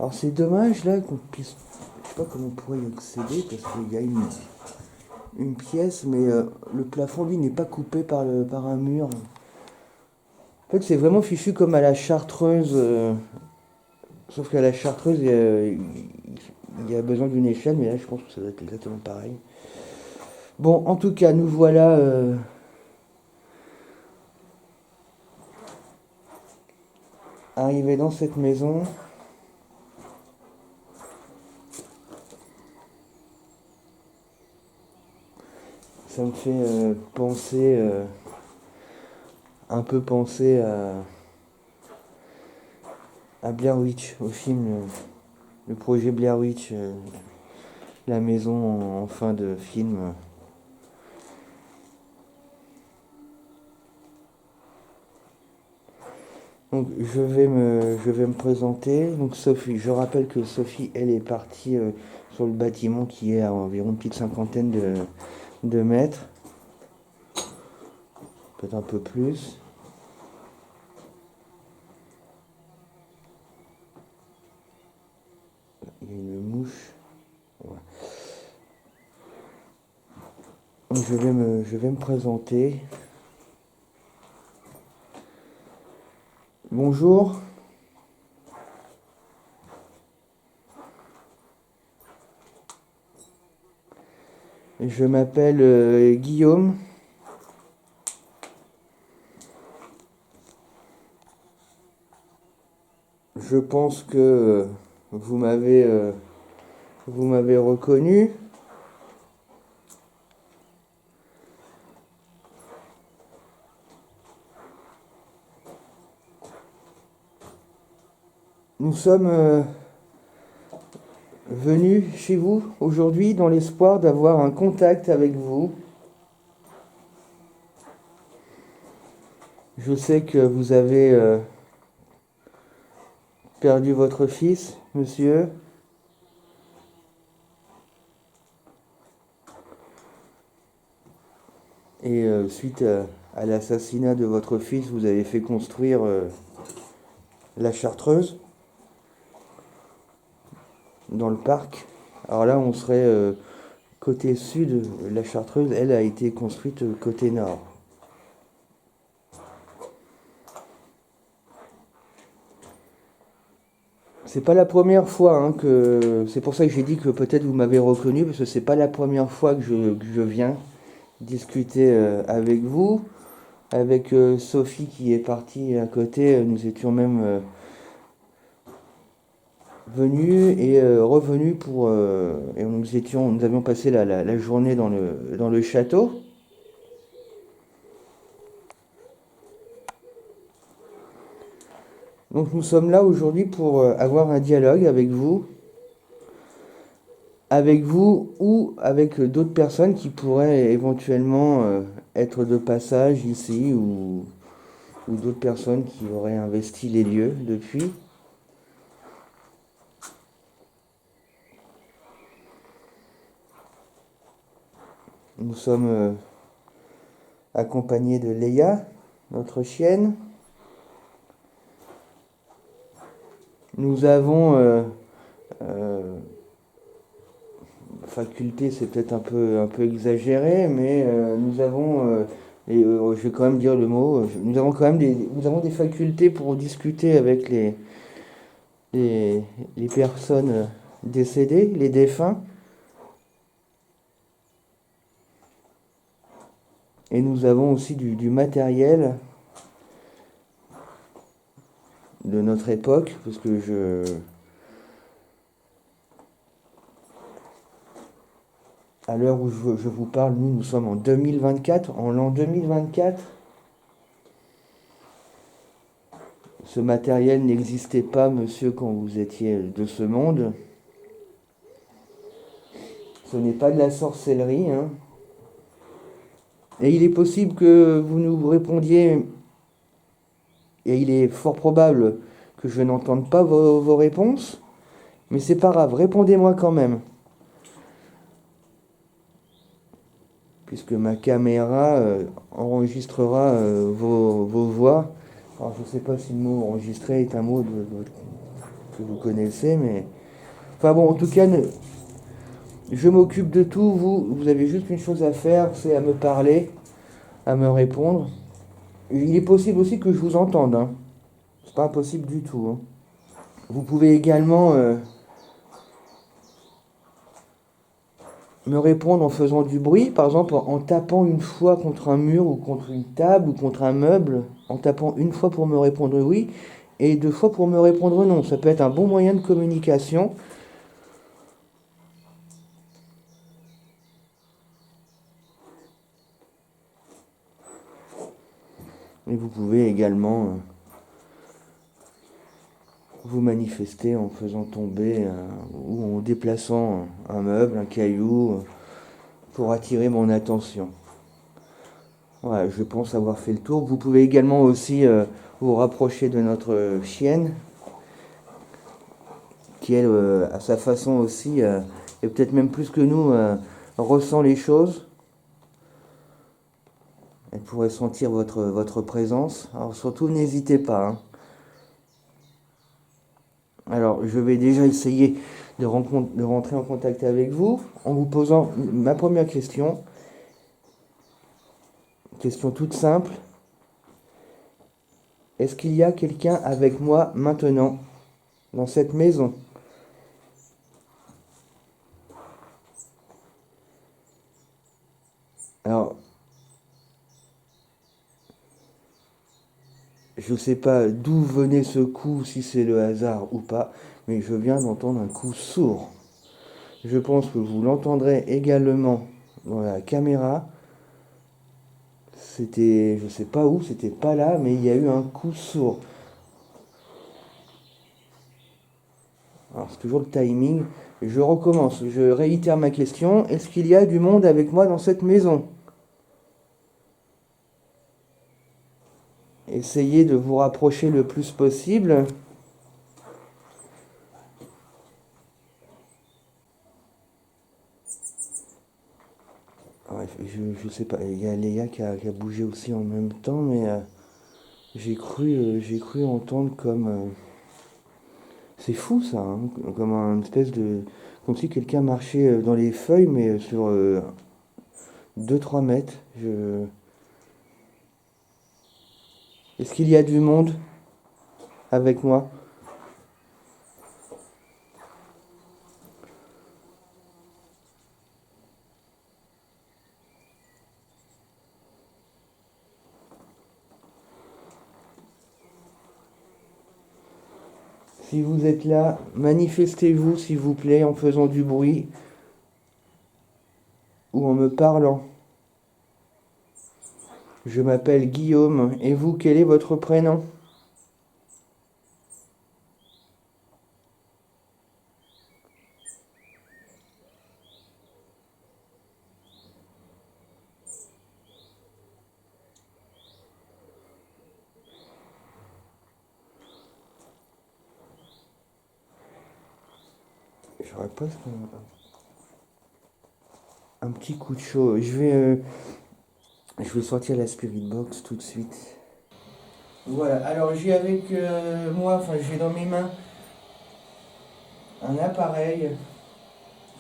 Speaker 2: Alors c'est dommage là qu'on puisse... Je sais pas comment on pourrait y accéder parce qu'il y a une pièce, mais le plafond lui n'est pas coupé par un mur. En fait c'est vraiment fichu comme à la Chartreuse. Sauf qu'à la Chartreuse, il y a besoin d'une échelle, mais là, je pense que ça doit être exactement pareil. Bon, en tout cas, nous voilà arrivés dans cette maison. Ça me fait un peu penser à Blair Witch, au film, le projet Blair Witch, la maison en fin de film. Donc je vais me présenter. Donc Sophie, je rappelle que Sophie, elle est partie sur le bâtiment qui est à environ une petite cinquantaine de mètres. Peut-être un peu plus. Il y a une mouche. Ouais. Donc je vais me présenter. Bonjour. Je m'appelle Guillaume. Je pense que vous m'avez reconnu. Nous sommes venus chez vous aujourd'hui dans l'espoir d'avoir un contact avec vous. Je sais que vous avez perdu votre fils, monsieur. Et suite à l'assassinat de votre fils, vous avez fait construire la Chartreuse dans le parc. Alors là, on serait côté sud. La Chartreuse, elle, a été construite côté nord. C'est pas la première fois, hein, que... C'est pour ça que j'ai dit que peut-être vous m'avez reconnu, parce que c'est pas la première fois que je viens discuter avec vous. Avec Sophie qui est partie à côté, nous étions même venus et revenus et nous avions passé la journée dans le château. Donc nous sommes là aujourd'hui pour avoir un dialogue avec vous ou avec d'autres personnes qui pourraient éventuellement être de passage ici ou d'autres personnes qui auraient investi les lieux depuis. Nous sommes accompagnés de Leia, notre chienne. Nous avons faculté, c'est peut-être un peu exagéré, mais nous avons, je vais quand même dire le mot, nous avons quand même nous avons des facultés pour discuter avec les, les personnes décédées, les défunts. Et nous avons aussi du matériel de notre époque, parce que à l'heure où je vous parle, nous sommes en 2024, en l'an 2024. Ce matériel n'existait pas, monsieur, quand vous étiez de ce monde. Ce n'est pas de la sorcellerie, hein. Et il est possible que vous nous répondiez, et il est fort probable que je n'entende pas vos réponses, mais c'est pas grave, répondez-moi quand même. Puisque ma caméra enregistrera vos voix. Alors je ne sais pas si le mot enregistrer est un mot que vous connaissez, mais... Enfin bon, en tout cas, je m'occupe de tout, vous avez juste une chose à faire, c'est à me parler, à me répondre. Il est possible aussi que je vous entende, hein. C'est pas impossible du tout, hein. Vous pouvez également me répondre en faisant du bruit, par exemple en tapant une fois contre un mur ou contre une table ou contre un meuble, en tapant une fois pour me répondre oui et deux fois pour me répondre non. Ça peut être un bon moyen de communication. Et vous pouvez également vous manifester en faisant tomber ou en déplaçant un meuble, un caillou, pour attirer mon attention. Voilà, je pense avoir fait le tour. Vous pouvez également aussi vous rapprocher de notre chienne, qui elle, à sa façon aussi, et peut-être même plus que nous, ressent les choses. Elle pourrait sentir votre présence. Alors surtout, n'hésitez pas, hein. Alors, je vais déjà essayer de rentrer en contact avec vous en vous posant ma première question. Question toute simple. Est-ce qu'il y a quelqu'un avec moi maintenant dans cette maison? Alors, je ne sais pas d'où venait ce coup, si c'est le hasard ou pas, mais je viens d'entendre un coup sourd. Je pense que vous l'entendrez également dans la caméra. C'était, je ne sais pas où, c'était pas là, mais il y a eu un coup sourd. Alors c'est toujours le timing. Je recommence, je réitère ma question. Est-ce qu'il y a du monde avec moi dans cette maison? Essayez de vous rapprocher le plus possible. Ouais, je sais pas, il y a Léa qui a bougé aussi en même temps, mais j'ai cru entendre comme... c'est fou ça, hein, comme un espèce de... Comme si quelqu'un marchait dans les feuilles, mais sur 2-3 mètres. Est-ce qu'il y a du monde avec moi? Si vous êtes là, manifestez-vous s'il vous plaît en faisant du bruit ou en me parlant. Je m'appelle Guillaume, et vous, quel est votre prénom? j'aurais presque un petit coup de chaud. Je vais sortir la Spirit Box tout de suite. Voilà, alors j'ai avec moi, enfin j'ai dans mes mains un appareil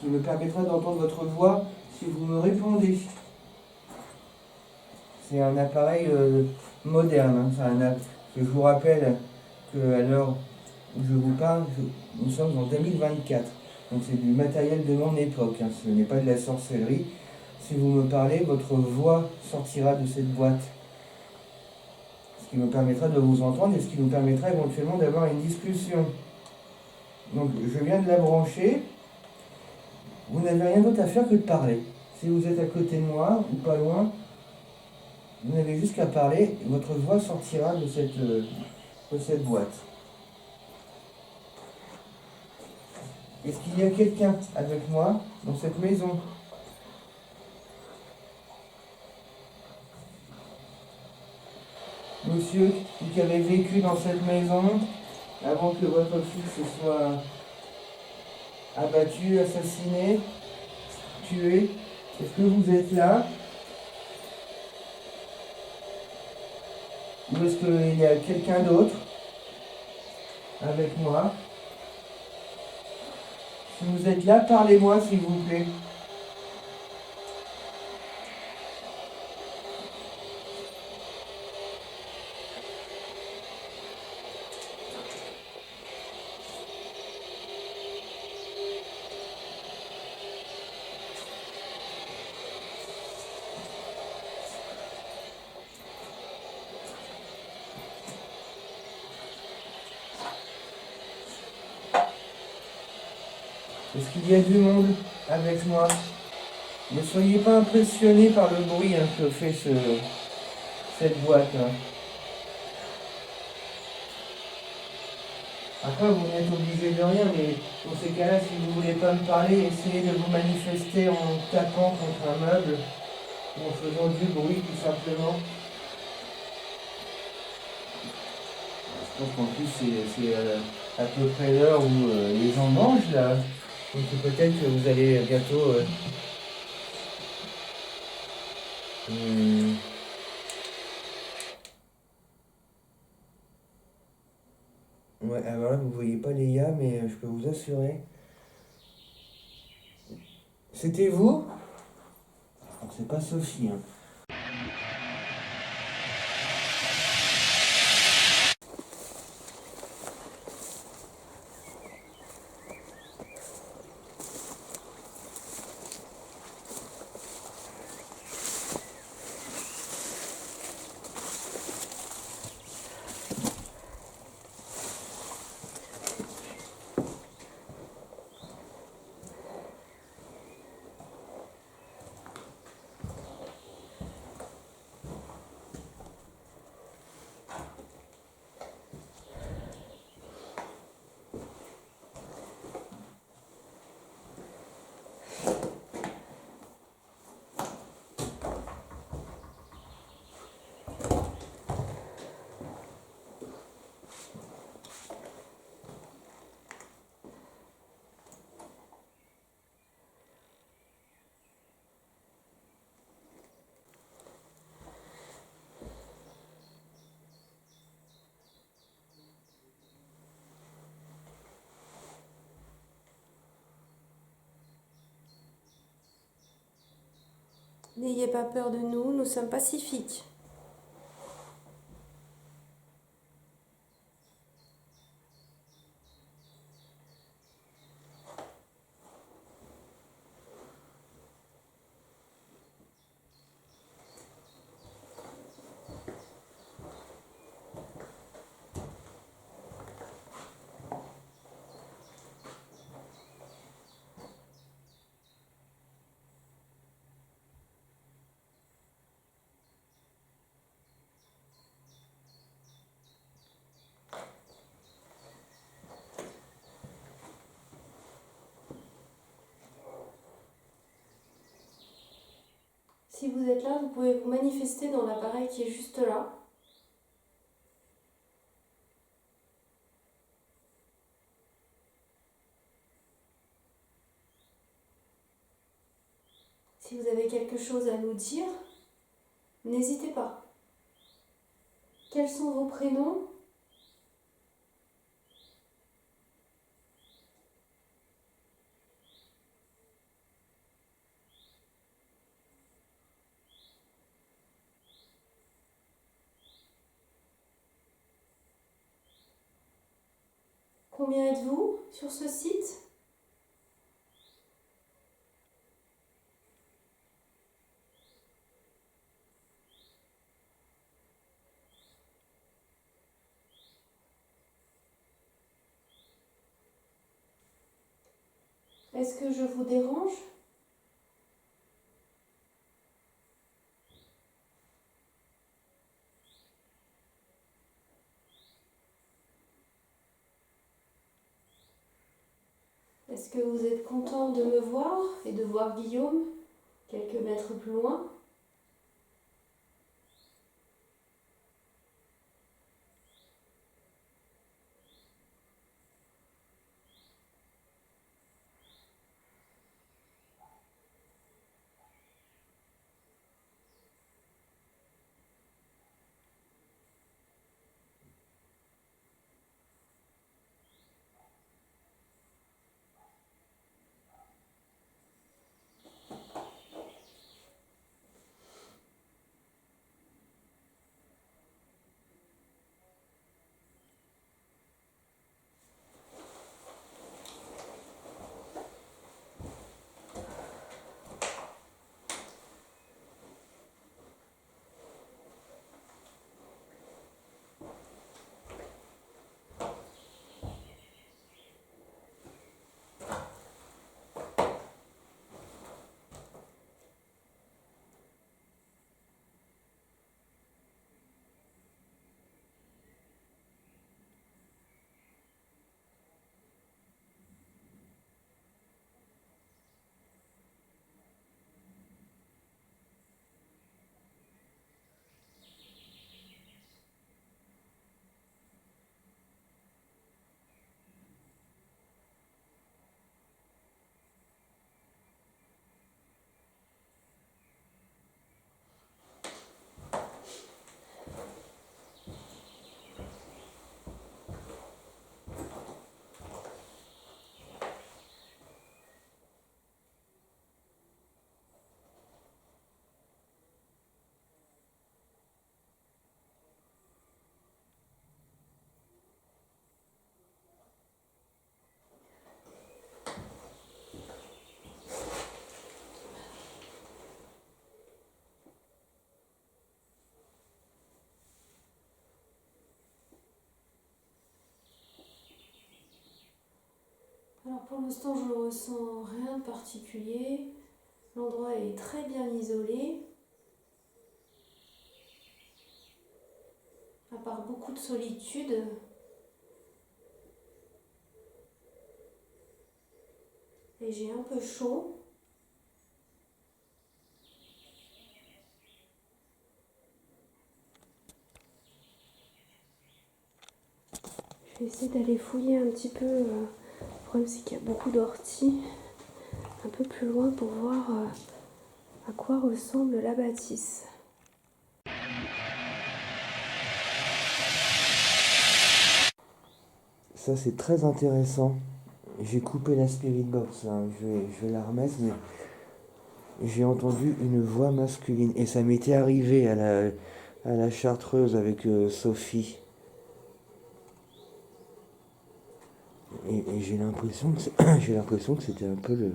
Speaker 2: qui me permettra d'entendre votre voix si vous me répondez. C'est un appareil moderne. Je vous rappelle qu'à l'heure où je vous parle, nous sommes en 2024. Donc c'est du matériel de mon époque. Ce n'est pas de la sorcellerie. Si vous me parlez, votre voix sortira de cette boîte. Ce qui me permettra de vous entendre et ce qui nous permettra éventuellement d'avoir une discussion. Donc je viens de la brancher. Vous n'avez rien d'autre à faire que de parler. Si vous êtes à côté de moi ou pas loin, vous n'avez juste qu'à parler, votre voix sortira de cette boîte. Est-ce qu'il y a quelqu'un avec moi dans cette maison? Monsieur, vous qui avez vécu dans cette maison avant que votre fils soit abattu, assassiné, tué, est-ce que vous êtes là? Ou est-ce qu'il y a quelqu'un d'autre avec moi? Si vous êtes là, parlez-moi s'il vous plaît. Est-ce qu'il y a du monde avec moi? Ne soyez pas impressionnés par le bruit que fait cette boîte. Après, vous n'êtes obligé de rien, mais dans ces cas-là, si vous ne voulez pas me parler, essayez de vous manifester en tapant contre un meuble ou en faisant du bruit tout simplement. Je pense qu'en plus, c'est à peu près l'heure où les gens mangent là. Donc peut-être que vous allez bientôt... Ouais, alors là, vous voyez pas Léa, mais je peux vous assurer. C'était vous? Alors, c'est pas Sophie.
Speaker 3: N'ayez pas peur de nous, nous sommes pacifiques. Si vous êtes là, vous pouvez vous manifester dans l'appareil qui est juste là.
Speaker 1: Si vous avez quelque chose à nous dire, n'hésitez pas. Quels sont vos prénoms ? Combien êtes-vous sur ce site ? Est-ce que je vous dérange ? Est-ce que vous êtes content de me voir et de voir Guillaume quelques mètres plus loin ? Alors pour l'instant, je ne ressens rien de particulier. L'endroit est très bien isolé. À part beaucoup de solitude. Et j'ai un peu chaud. Je vais essayer d'aller fouiller un petit peu. Le problème, c'est qu'il y a beaucoup d'orties un peu plus loin pour voir à quoi ressemble la bâtisse.
Speaker 2: Ça c'est très intéressant. J'ai coupé la spirit box, là. Je vais la remettre, mais j'ai entendu une voix masculine. Et ça m'était arrivé à la Chartreuse avec Sophie. Et j'ai l'impression que j'ai l'impression que c'était un peu le.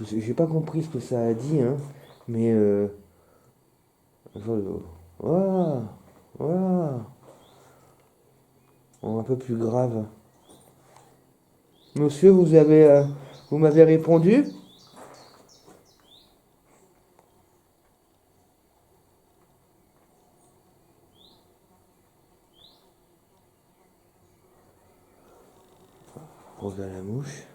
Speaker 2: J'ai pas compris ce que ça a dit, hein, mais voilà, voilà, un peu plus grave. Monsieur, vous m'avez répondu? Rose à la mouche.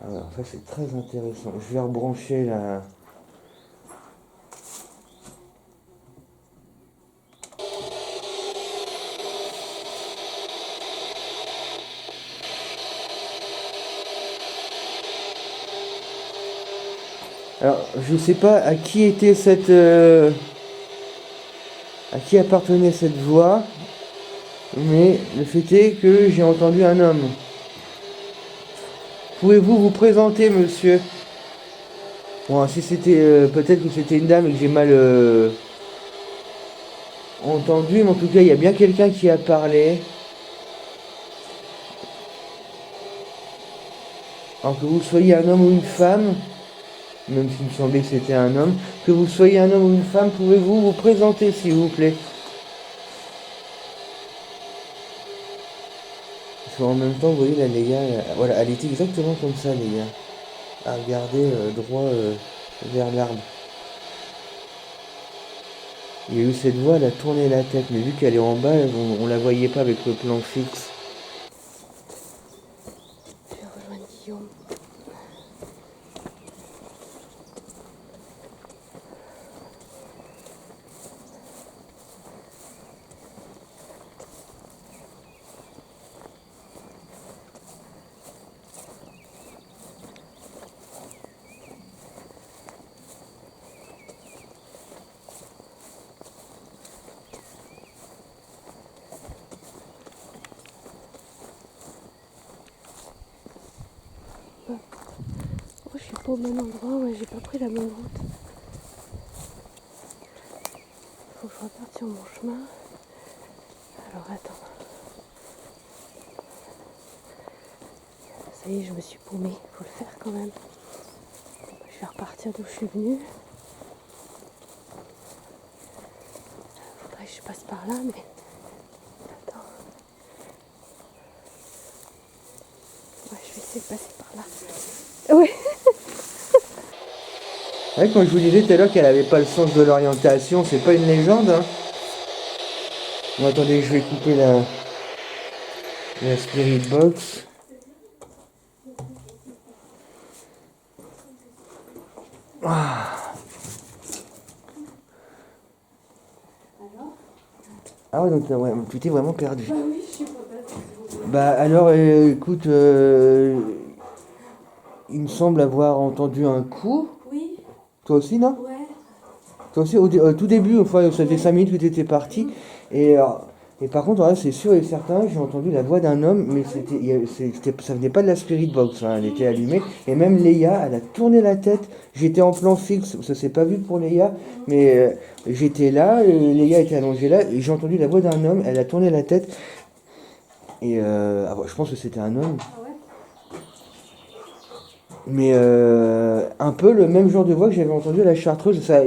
Speaker 2: Alors ça c'est très intéressant. Je vais rebrancher la. Alors, je sais pas à qui était cette... à qui appartenait cette voix, mais le fait est que j'ai entendu un homme. Pouvez-vous vous présenter, monsieur? Bon, si c'était... peut-être que c'était une dame et que j'ai mal entendu, mais en tout cas, il y a bien quelqu'un qui a parlé. Alors que vous soyez un homme ou une femme, même s'il me semblait que c'était un homme, que vous soyez un homme ou une femme, pouvez-vous vous présenter, s'il vous plaît? Parce qu'en même temps, vous voyez là, les gars, voilà, elle était exactement comme ça, les gars. À regarder droit vers l'arbre. Il y a eu cette voix, elle a tourné la tête, mais vu qu'elle est en bas, on la voyait pas avec le plan fixe.
Speaker 3: Je vais rejoindre Guillaume. Oh, je suis pas au même endroit, ouais, j'ai pas pris la bonne route. Faut que je reparte sur mon chemin. Alors attends. Ça y est, je me suis paumée, faut le faire quand même. Je vais repartir d'où je suis venue. Faudrait que je passe par là, mais... Attends. Ouais, je vais essayer de passer par là. Oui.
Speaker 2: Ouais, quand je vous disais tout à l'heure qu'elle avait pas le sens de l'orientation, c'est pas une légende, hein. Bon, attendez, je vais couper la spirit box. Ah ouais, donc ouais, tu t'es vraiment perdu.
Speaker 3: Bah oui, je suis pas perdue.
Speaker 2: Bah alors, écoute, il me semble avoir entendu un coup.
Speaker 3: Oui,
Speaker 2: Toi aussi, non?
Speaker 3: ouais.
Speaker 2: Toi aussi, tout début, enfin, ça fait 5 minutes que tu étais parti. Et, et par contre, ouais, c'est sûr et certain, j'ai entendu la voix d'un homme, mais ça venait pas de la spirit box, hein, elle était allumée. Et même Léa, elle a tourné la tête. J'étais en plan fixe, ça s'est pas vu pour Léa, mais j'étais là, Léa était allongée là, et j'ai entendu la voix d'un homme, elle a tourné la tête. Et ah ouais, je pense que c'était un homme.
Speaker 3: Ah ouais.
Speaker 2: Mais un peu le même genre de voix que j'avais entendu à la Chartreuse, ça,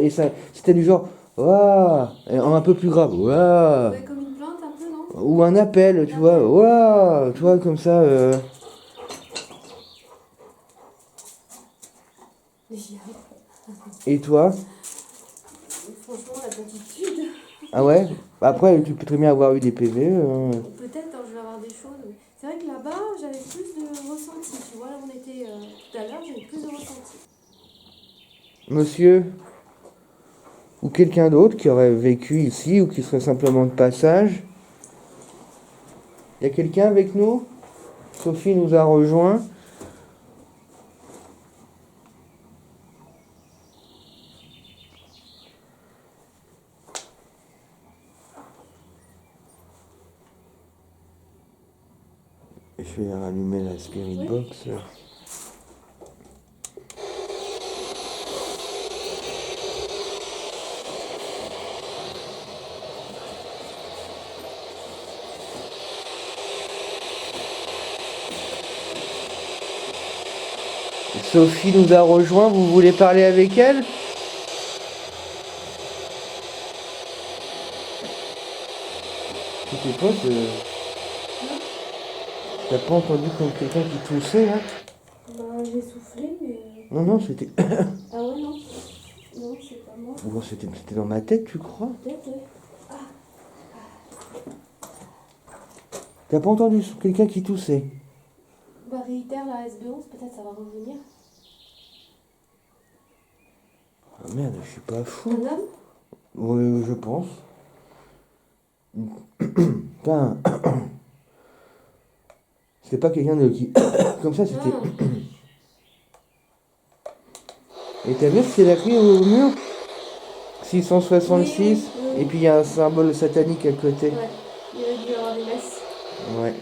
Speaker 2: c'était du genre waouh, un peu plus grave, waouh,
Speaker 3: Ouais, comme une plante un peu, non?
Speaker 2: ou un appel, tu vois, waouh, tu vois, comme ça.
Speaker 3: J'y arrive.
Speaker 2: Et toi?
Speaker 3: Franchement, la platitude.
Speaker 2: Ah ouais? Après, tu peux très bien avoir eu des PV.
Speaker 3: Peut-être, hein, je vais avoir des choses. Mais c'est vrai que là-bas, j'avais plus de ressenti. Tu vois, là où on était tout à l'heure, j'avais plus de ressenti.
Speaker 2: Monsieur, ou quelqu'un d'autre qui aurait vécu ici, ou qui serait simplement de passage. Il y a quelqu'un avec nous? Sophie nous a rejoint. Je vais rallumer la spirit
Speaker 3: Oui.
Speaker 2: box. Sophie nous a rejoint, vous voulez parler avec elle? C'était quoi ce... T'as pas entendu comme quelqu'un qui toussait là?
Speaker 3: Bah, j'ai soufflé, mais.
Speaker 2: Non, non, c'était...
Speaker 3: Ah ouais, non. Non, c'est pas moi.
Speaker 2: Bon, c'était dans ma tête, tu crois?
Speaker 3: Peut-être, ouais.
Speaker 2: T'as pas entendu quelqu'un qui toussait?
Speaker 3: Bah, réitère la SB11, peut-être ça va revenir.
Speaker 2: Ah merde, je suis pas
Speaker 3: Un
Speaker 2: fou.
Speaker 3: homme?
Speaker 2: Oui, je pense. Putain. C'était pas quelqu'un de qui... Comme ça, c'était...
Speaker 3: Ah.
Speaker 2: Et t'as vu, c'est la clé au mur 666.
Speaker 3: Oui, oui.
Speaker 2: Et puis il y a un symbole satanique à côté.
Speaker 3: Ouais, il y a dû y avoir des messes.
Speaker 2: Ouais.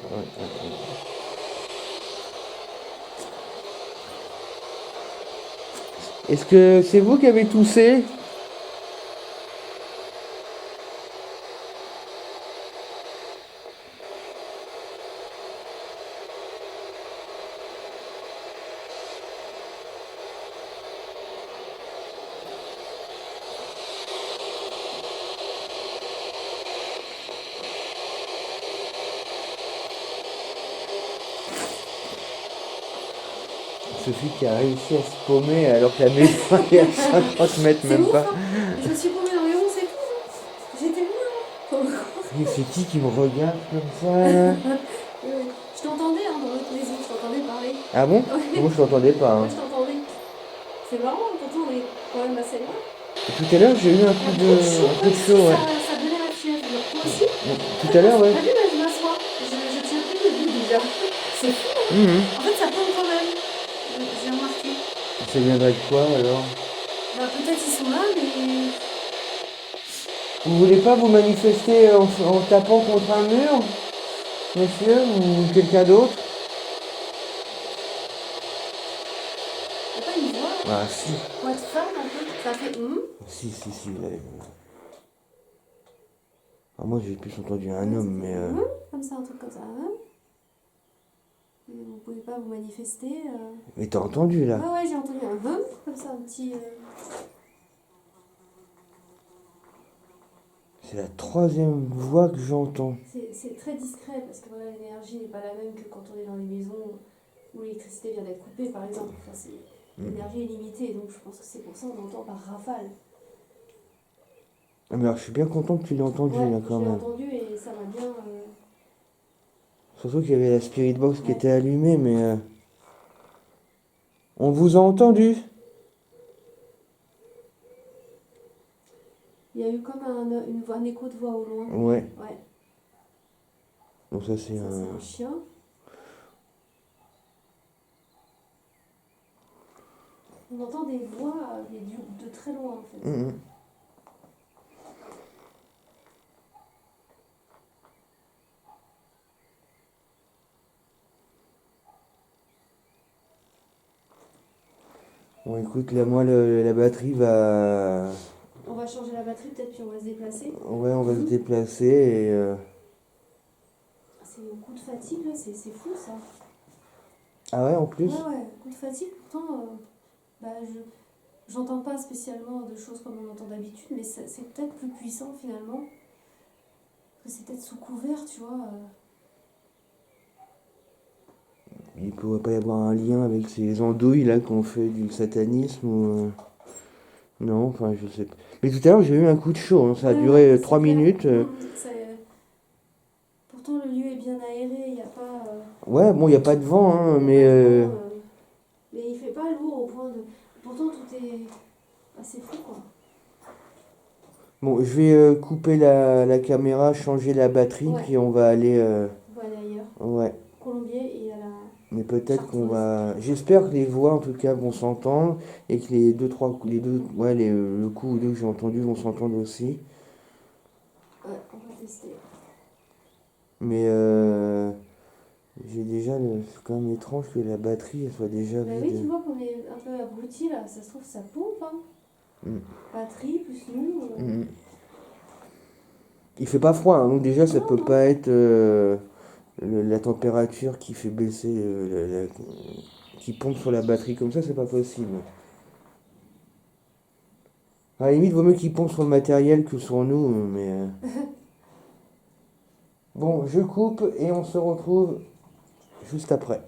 Speaker 2: Est-ce que c'est vous qui avez toussé? Sophie qui a réussi à se paumer alors que la maison est à 50 mètres
Speaker 3: C'est
Speaker 2: même
Speaker 3: ouf,
Speaker 2: pas.
Speaker 3: hein. Je me suis paumée dans les ronds, c'est tout. Hein. J'étais loin.
Speaker 2: Et c'est qui me regarde comme ça là?
Speaker 3: Oui. Je t'entendais hein, dans l'autre maison, je t'entendais parler.
Speaker 2: Ah bon?
Speaker 3: Ouais.
Speaker 2: Moi je l'entendais pas.
Speaker 3: Moi
Speaker 2: Hein.
Speaker 3: je t'entendais. C'est marrant, pourtant on est quand même assez loin.
Speaker 2: Et tout à l'heure j'ai eu un coup de chaud, ouais.
Speaker 3: Ça donnait la fièvre. Toi aussi?
Speaker 2: Tout à l'heure, ouais.
Speaker 3: T'as vu, là je m'assois. Je tiens plus debout déjà. C'est fou. Hein.
Speaker 2: Mhm.
Speaker 3: En fait ça tombe quand même. J'ai remarqué.
Speaker 2: Ça viendrait de quoi alors?
Speaker 3: Bah peut-être ils sont là, mais.
Speaker 2: Vous voulez pas vous manifester en tapant contre un mur, monsieur, ou quelqu'un d'autre?
Speaker 3: Y'a pas une voix là?
Speaker 2: Ah si.
Speaker 3: Voix de femme un peu. Ça fait
Speaker 2: Si. Là, ah, moi j'ai plus entendu un homme, mais...
Speaker 3: Comme ça, un truc comme ça. Et vous pouvez pas vous manifester.
Speaker 2: Mais t'as entendu là?
Speaker 3: Ouais, j'ai entendu un comme ça, un petit.
Speaker 2: C'est la troisième voix que j'entends.
Speaker 3: C'est très discret parce que voilà, l'énergie n'est pas la même que quand on est dans les maisons où l'électricité vient d'être coupée, par exemple. Enfin, l'énergie est limitée, donc je pense que c'est pour ça qu'on entend par rafale.
Speaker 2: Ah mais alors je suis bien content que tu l'aies entendu
Speaker 3: Ouais,
Speaker 2: là quand
Speaker 3: je l'ai
Speaker 2: même.
Speaker 3: entendu et ça m'a bien.
Speaker 2: Surtout qu'il y avait la spirit box qui
Speaker 3: Ouais.
Speaker 2: était allumée, mais... On vous a entendu?
Speaker 3: Il y a eu comme un écho de voix au loin.
Speaker 2: Ouais.
Speaker 3: Ouais.
Speaker 2: Donc ça c'est
Speaker 3: Ça,
Speaker 2: un...
Speaker 3: c'est un chien. On entend des voix mais de très loin en fait.
Speaker 2: Mhm. Bon écoute, là moi la batterie va...
Speaker 3: On va changer la batterie peut-être puis on va se déplacer.
Speaker 2: Ouais, on va se déplacer et...
Speaker 3: C'est un coup de fatigue là, c'est fou ça.
Speaker 2: Ah ouais, en plus?
Speaker 3: Ouais, coup de fatigue, pourtant j'entends pas spécialement de choses comme on entend d'habitude, mais c'est peut-être plus puissant finalement. Parce que c'est peut-être sous couvert, tu vois.
Speaker 2: Il pourrait pas y avoir un lien avec ces andouilles là qu'on fait du satanisme ou... Non, enfin je sais pas. Mais tout à l'heure j'ai eu un coup de chaud, hein. Ça a
Speaker 3: Ouais,
Speaker 2: duré
Speaker 3: c'est
Speaker 2: 3
Speaker 3: clair.
Speaker 2: minutes.
Speaker 3: Pourtant le lieu est bien aéré, il n'y a pas.
Speaker 2: Ouais, bon, il n'y a pas de vent, hein,
Speaker 3: Il y
Speaker 2: mais...
Speaker 3: a pas de vent, mais il fait pas lourd au point de. Pourtant tout est assez fou quoi.
Speaker 2: Bon, je vais couper la caméra, changer la batterie,
Speaker 3: Ouais.
Speaker 2: puis on va aller...
Speaker 3: On va aller ailleurs.
Speaker 2: Ouais,
Speaker 3: Colombier et à la.
Speaker 2: mais peut-être qu'on va... J'espère que les voix, en tout cas, vont s'entendre, et que les deux, ouais, le coup ou deux que j'ai entendu vont s'entendre aussi.
Speaker 3: Ouais, on va tester.
Speaker 2: Mais j'ai déjà... C'est quand même étrange que la batterie elle soit déjà
Speaker 3: Bah
Speaker 2: vide.
Speaker 3: oui, tu vois qu'on est un peu abrutis là, ça se trouve ça pompe hein. Batterie plus nous.
Speaker 2: Mhm. Il fait pas froid, hein, donc déjà ça
Speaker 3: Non,
Speaker 2: peut
Speaker 3: non.
Speaker 2: pas être la température qui fait baisser, qui pompe sur la batterie comme ça, c'est pas possible. À la limite, vaut mieux qu'il pompe sur le matériel que sur nous, mais... Bon, je coupe et on se retrouve juste après.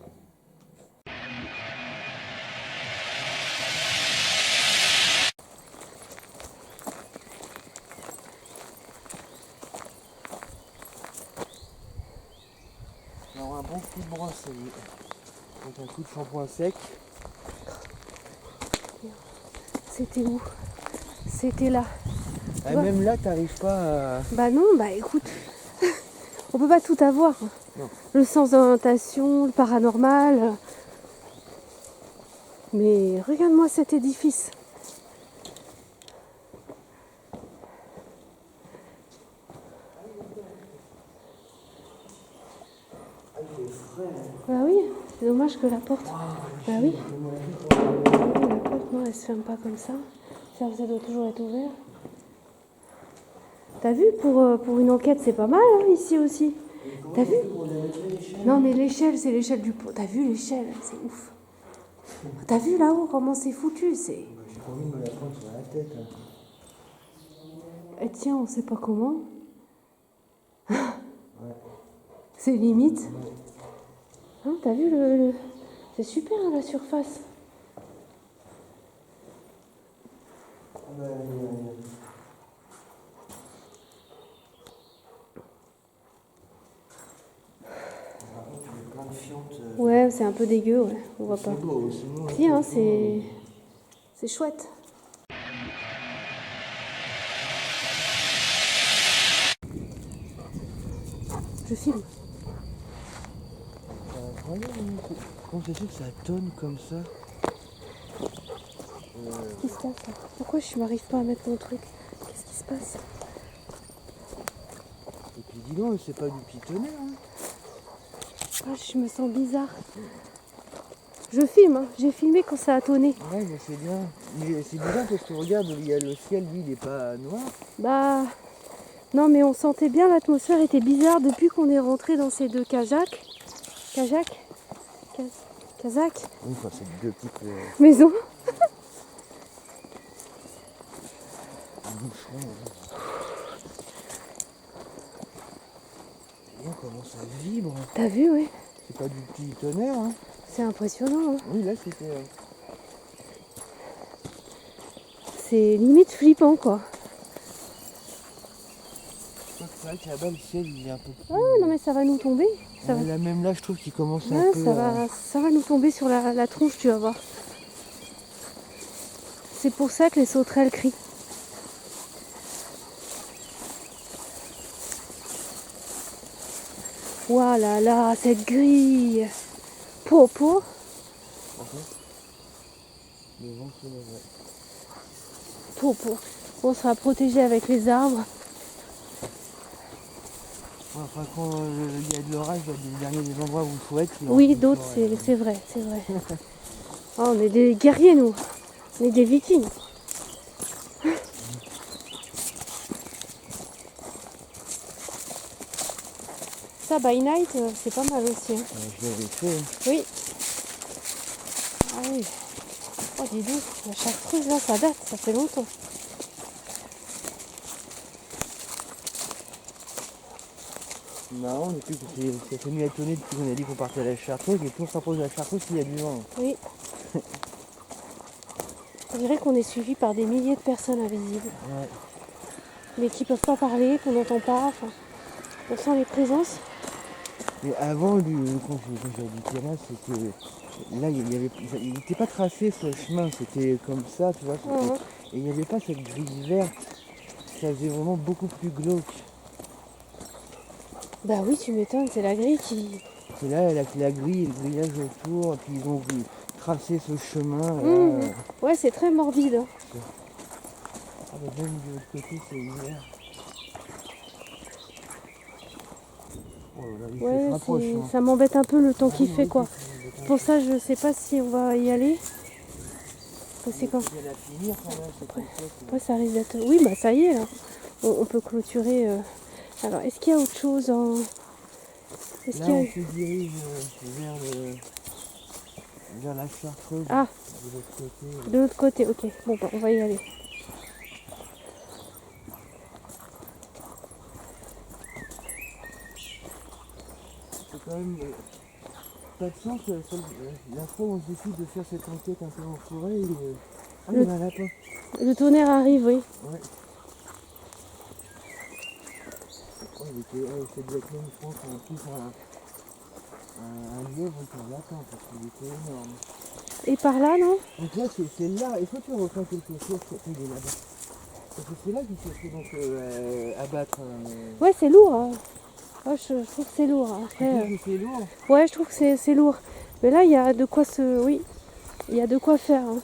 Speaker 2: Alors un bon coup de brosse, donc un coup de shampoing sec.
Speaker 3: C'était où? C'était là.
Speaker 2: Ah, même là, t'arrives pas à...
Speaker 3: Bah non, bah écoute, on peut pas tout avoir.
Speaker 2: Non.
Speaker 3: Le sens d'orientation, le paranormal. Mais regarde-moi cet édifice. dommage que la porte. Bah oui. La porte, non, elle se ferme pas comme ça. Ça doit toujours être ouvert. T'as vu, pour une enquête, c'est pas mal, hein, ici aussi. T'as vu? Non, mais l'échelle, c'est l'échelle du pont. T'as vu l'échelle? C'est ouf. T'as vu là-haut comment c'est foutu? C'est...
Speaker 2: J'ai pas envie de me la prendre sur la tête. Hein.
Speaker 3: Et tiens, on sait pas comment.
Speaker 2: Ouais.
Speaker 3: C'est limite. Hein, t'as vu C'est super, hein, la surface. Ouais, c'est un peu dégueu, ouais. On voit pas.
Speaker 2: C'est beau, c'est beau.
Speaker 3: Si, hein, c'est chouette. Je filme.
Speaker 2: Comment c'est sûr que ça tonne comme ça?
Speaker 3: Qu'est-ce qui se passe là? Pourquoi je m'arrive pas à mettre mon truc? Qu'est-ce qui se passe?
Speaker 2: Et puis dis donc, c'est pas du petit tonnerre. Hein.
Speaker 3: Ah, je me sens bizarre. Je filme, hein. J'ai filmé quand ça a tonné.
Speaker 2: Ouais, mais c'est bien. Mais c'est bizarre parce que regarde, il y a le ciel, lui, il est pas noir.
Speaker 3: Bah... Non, mais on sentait bien, l'atmosphère était bizarre depuis qu'on est rentré dans ces deux kazakhs. Kazakh.
Speaker 2: Oui, enfin, c'est deux petites
Speaker 3: Maisons.
Speaker 2: boucherons. C'est bien comment ça vibre.
Speaker 3: T'as vu, oui.
Speaker 2: C'est pas du petit tonnerre. Hein.
Speaker 3: C'est impressionnant, hein.
Speaker 2: Oui, là, c'était...
Speaker 3: C'est limite flippant, quoi.
Speaker 2: C'est vrai que là-bas, le ciel, il est un peu plus...
Speaker 3: Ah non, mais ça va nous tomber. Ça va...
Speaker 2: Là, même là, je trouve qu'il commence
Speaker 3: Ouais,
Speaker 2: un peu...
Speaker 3: ça va nous tomber sur la tronche, tu vas voir. C'est pour ça que les sauterelles crient. Voilà, là, cette grille. Po.
Speaker 2: Le vent se lève.
Speaker 3: Po. On sera protégé avec les arbres.
Speaker 2: Ouais, enfin, quand il y a de l'orage, il y a des endroits où il faut être.
Speaker 3: Oui, d'autres, c'est vrai. Oh, on est des guerriers, nous. On est des vikings. Ça, by night, c'est pas mal aussi. Hein.
Speaker 2: Je l'avais fait. Hein.
Speaker 3: Oui. Ah oui. Oh, dis donc, la chartreuse, là, ça date, ça fait longtemps.
Speaker 2: C'est marrant, depuis que ça s'est mis à tonner depuis qu'on a dit qu'on partait à la Chartreuse, et plus on s'approche de la Chartreuse, plus il y a du vent.
Speaker 3: Oui. On dirait qu'on est suivi par des milliers de personnes invisibles.
Speaker 2: Ouais.
Speaker 3: Mais qui peuvent pas parler, qu'on n'entend pas. Enfin, on sent les présences.
Speaker 2: Mais avant, quand j'habitais là, c'était... Là, il n'était pas tracé ce chemin, c'était comme ça, tu vois. Et il n'y avait pas cette grille verte. Ça faisait vraiment beaucoup plus glauque.
Speaker 3: Bah oui, tu m'étonnes, c'est la grille qui...
Speaker 2: Et là, la grille et le grillage autour, et puis ils ont tracé ce chemin. Là.
Speaker 3: Ouais, c'est très morbide. Hein.
Speaker 2: Ah, bah, même de l'autre côté, c'est ouvert. Oh, là, il se rapproche, hein.
Speaker 3: Ça m'embête un peu le temps qu'il fait, quoi. Pour ça, je sais pas si on va y aller. C'est quand... Après, ça risque d'être... Oui, bah ça y est, là. On peut clôturer... Alors, est-ce qu'il y a autre chose en...
Speaker 2: Là, on se dirige vers la Chartreuse.
Speaker 3: Ah,
Speaker 2: de l'autre côté.
Speaker 3: De l'autre côté, ok. Bon, bah, on va y aller.
Speaker 2: C'est quand même pas de sens. La fois où on décide de faire cette enquête un peu en forêt, il y a un lapin.
Speaker 3: Le tonnerre arrive, oui.
Speaker 2: Ouais. Oh, c'est exactement, je pense, en plus un lièvre qu'un lapin, parce qu'il était énorme.
Speaker 3: Et par là, non?
Speaker 2: Donc là, c'est là, il faut que tu refais quelque chose pour qu'il est là-bas. Parce que c'est là qu'il s'est fait donc abattre.
Speaker 3: Ouais, c'est lourd. Hein. Ouais, je trouve que c'est lourd. Après,
Speaker 2: c'est lourd.
Speaker 3: Ouais, je trouve que c'est lourd. Mais là, il y a de quoi se... Oui, il y a de quoi faire. Hein.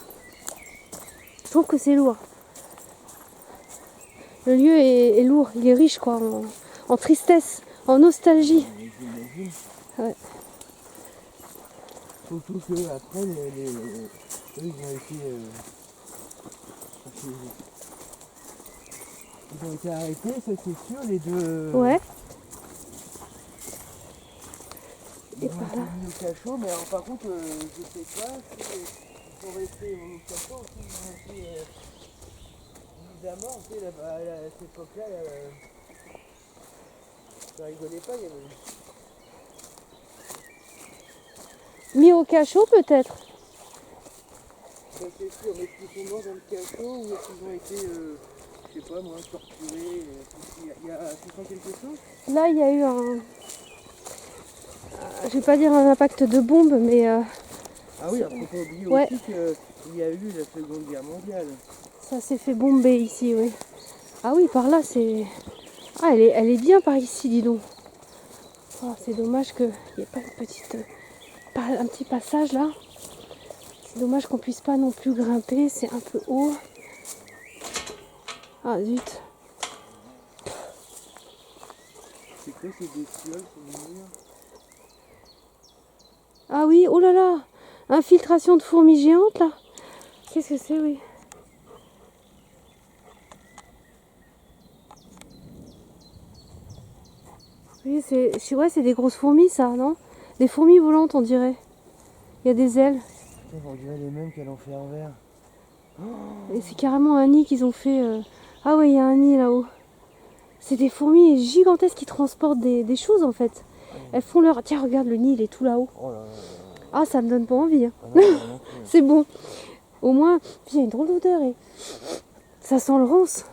Speaker 3: Je trouve que c'est lourd. Le lieu est lourd, il est riche, quoi. En tristesse, en nostalgie.
Speaker 2: J'imagine.
Speaker 3: Ouais.
Speaker 2: Surtout que après, eux, ils ont été... ils ont été arrêtés, ça c'est sûr, les deux...
Speaker 3: Ouais.
Speaker 2: Ils
Speaker 3: Et
Speaker 2: ont
Speaker 3: par
Speaker 2: été
Speaker 3: là.
Speaker 2: mis au cachot, mais alors, par contre, je sais pas si ils sont restés au cachot ou s'ils ont été mis à mort. Tu sais, à cette époque-là, ça rigolait pas, il y avait...
Speaker 3: Mis au cachot peut-être.
Speaker 2: Ça c'est sûr, mais est-ce qu'ils sont morts dans le cachot ou est-ce qu'ils ont été, je sais pas moi, torturés tu sens quelque chose?
Speaker 3: Là, il y a eu un... Je vais pas dire un impact de bombe, mais
Speaker 2: Ah oui, il ne faut pas oublier
Speaker 3: Ouais.
Speaker 2: aussi qu'il y a eu la Seconde Guerre mondiale.
Speaker 3: ça s'est fait bomber ici, oui. Ah oui, par là, c'est... Ah, elle est bien par ici, dis donc. Oh, c'est dommage qu'il n'y ait pas une petite... un petit passage là. C'est dommage qu'on puisse pas non plus grimper, c'est un peu haut. Ah zut.
Speaker 2: C'est quoi ces bestioles sur le mur?
Speaker 3: Ah oui, oh là là. Infiltration de fourmis géantes là. Qu'est-ce que c'est, oui. Oui, c'est des grosses fourmis ça, non? Des fourmis volantes on dirait. Il y a des ailes.
Speaker 2: Putain, on dirait les mêmes qu'à l'enfer vert.
Speaker 3: Et c'est carrément un nid qu'ils ont fait. Ah ouais, il y a un nid là-haut. C'est des fourmis gigantesques qui transportent des choses en fait. Elles font leur... Tiens, regarde, le nid, il est tout là-haut.
Speaker 2: Oh là là.
Speaker 3: Ah, ça me donne pas envie. Hein.
Speaker 2: Ah non, non plus.
Speaker 3: C'est bon. Au moins, puis il y a une drôle d'odeur et ça sent le ronce.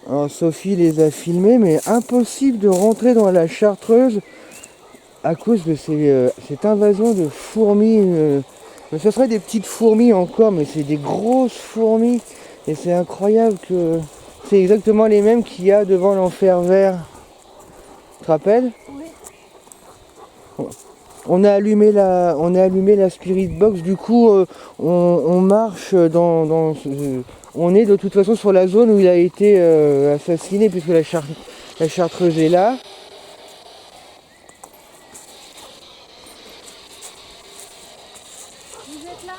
Speaker 2: Alors Sophie les a filmés, mais impossible de rentrer dans la Chartreuse à cause de cette invasion de fourmis. Mais ce serait des petites fourmis encore, mais c'est des grosses fourmis. Et c'est incroyable que c'est exactement les mêmes qu'il y a devant l'enfer vert. Tu te rappelles?
Speaker 3: Oui.
Speaker 2: On a allumé la Spirit Box, du coup on marche on est de toute façon sur la zone où il a été assassiné, puisque la Chartreuse est là.
Speaker 3: Vous êtes là?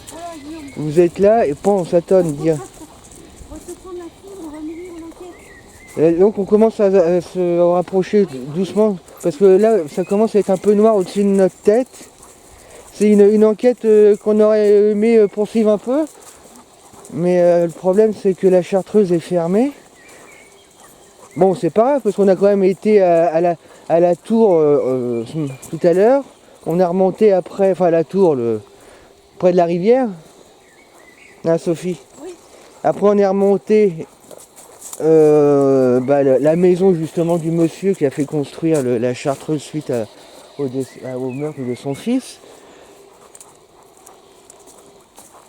Speaker 3: Voilà, Guillaume.
Speaker 2: Vous êtes là et on s'attend dire.
Speaker 3: On va se prendre la foudre, on va mener mon enquête.
Speaker 2: Donc on commence à se rapprocher doucement, parce que là ça commence à être un peu noir au-dessus de notre tête. C'est une enquête qu'on aurait aimé poursuivre un peu, mais le problème c'est que la Chartreuse est fermée. Bon, c'est pas grave, parce qu'on a quand même été à la tour tout à l'heure. On a remonté après, enfin à la tour, près de la rivière. Hein, Sophie?
Speaker 3: Oui.
Speaker 2: Après on est remonté la maison justement du monsieur qui a fait construire la Chartreuse suite au meurtre de son fils.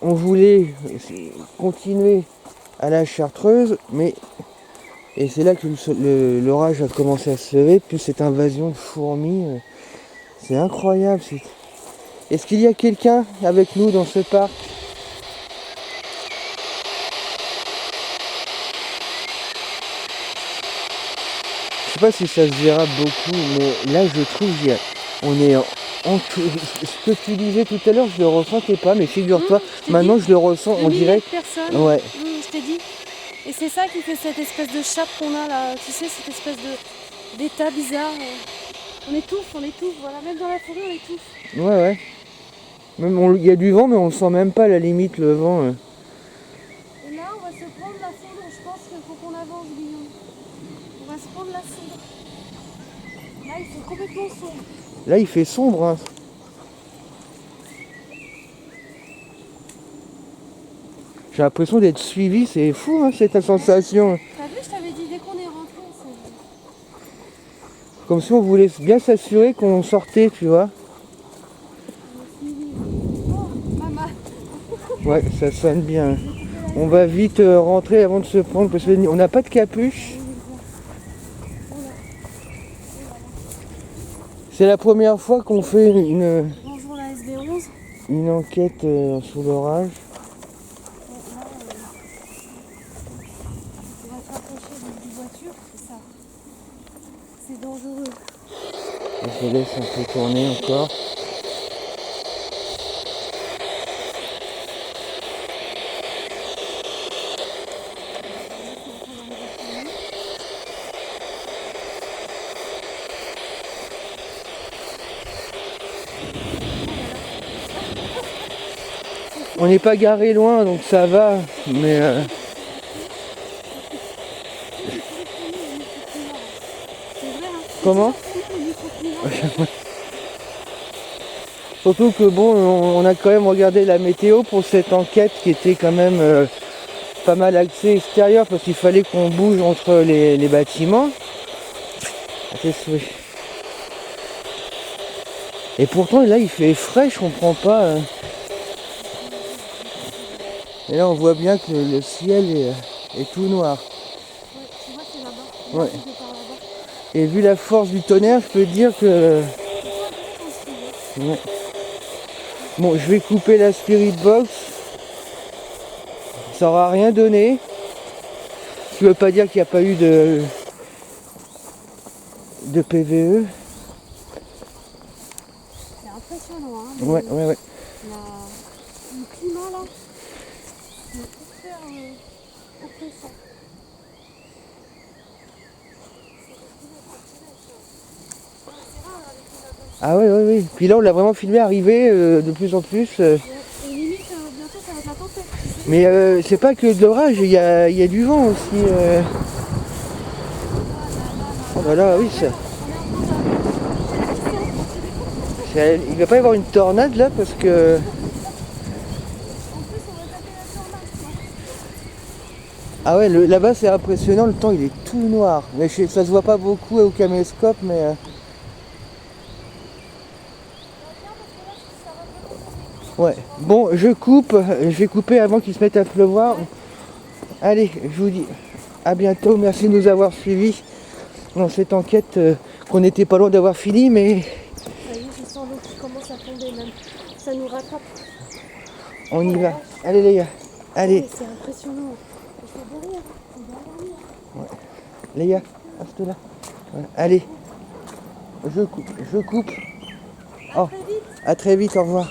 Speaker 2: On voulait continuer à la Chartreuse, et c'est là que l'orage a commencé à se lever, puis cette invasion de fourmis, c'est incroyable. Est-ce qu'il y a quelqu'un avec nous dans ce parc? Je sais pas si ça se verra beaucoup, mais là je trouve ce que tu disais tout à l'heure, je le ressentais pas, mais figure-toi, maintenant je le ressens, on dirait.
Speaker 3: Personne.
Speaker 2: Ouais.
Speaker 3: Je t'ai dit. Et c'est ça qui fait cette espèce de chape qu'on a là, tu sais, cette espèce d'état bizarre. On étouffe, voilà, même dans la forêt on étouffe.
Speaker 2: Ouais, ouais. Même il y a du vent, mais on le sent même pas à la limite, le vent.
Speaker 3: Et là on va se prendre la foudre, je pense qu'il faut qu'on avance, Guillaume. On va se prendre la foudre. Là il fait complètement sombre.
Speaker 2: Là il fait sombre, hein. J'ai l'impression d'être suivi, c'est fou hein, cette sensation.
Speaker 3: T'as vu, je t'avais dit dès qu'on est rentré,
Speaker 2: Comme si on voulait bien s'assurer qu'on sortait, tu vois.
Speaker 3: Oh, maman.
Speaker 2: Ouais, ça sonne bien. On va vite rentrer avant de se prendre, parce qu'on n'a pas de capuche. C'est la première fois qu'on fait
Speaker 3: Bonjour la SB11.
Speaker 2: une enquête sous l'orage.
Speaker 3: On va se rapprocher des voitures, c'est ça. C'est dangereux.
Speaker 2: Parce te laisse un peu tourner encore. On n'est pas garé loin, donc ça va, mais comment? Surtout que bon, on a quand même regardé la météo pour cette enquête qui était quand même pas mal axée extérieure parce qu'il fallait qu'on bouge entre les bâtiments. Et pourtant là il fait frais, je comprends pas. Et là on voit bien que le ciel est tout noir.
Speaker 3: Ouais, tu vois, c'est là-bas.
Speaker 2: Ouais. Et vu la force du tonnerre, je peux dire que... Ouais. Bon, je vais couper la spirit box. Ça aura rien donné. Ce qui veut pas dire qu'il n'y a pas eu de PVE.
Speaker 3: C'est impressionnant, hein.
Speaker 2: Ouais.
Speaker 3: Le climat là, c'est hyper oppressant.
Speaker 2: Ah oui. Puis là on l'a vraiment filmé arriver de plus en plus.
Speaker 3: Et limite, bientôt ça va être la tempête.
Speaker 2: Mais c'est pas que de l'orage, il y a du vent aussi. Oh là là, oui, ça. Il va pas y avoir une tornade là parce que... Ah ouais, là-bas c'est impressionnant, le temps il est tout noir. Mais ça se voit pas beaucoup au caméscope, mais... Ouais, bon, je vais couper avant qu'il se mette à pleuvoir. Allez, je vous dis à bientôt, merci de nous avoir suivis dans cette enquête qu'on n'était pas loin d'avoir fini, mais...
Speaker 3: Ça y est, je sens l'eau qui commence à tomber même. Ça nous rattrape.
Speaker 2: On y va. Allez les gars, allez.
Speaker 3: Ouais, c'est impressionnant. Il faut dormir.
Speaker 2: Les gars, reste là. Ouais, allez, je coupe. Oh, à très vite, au revoir.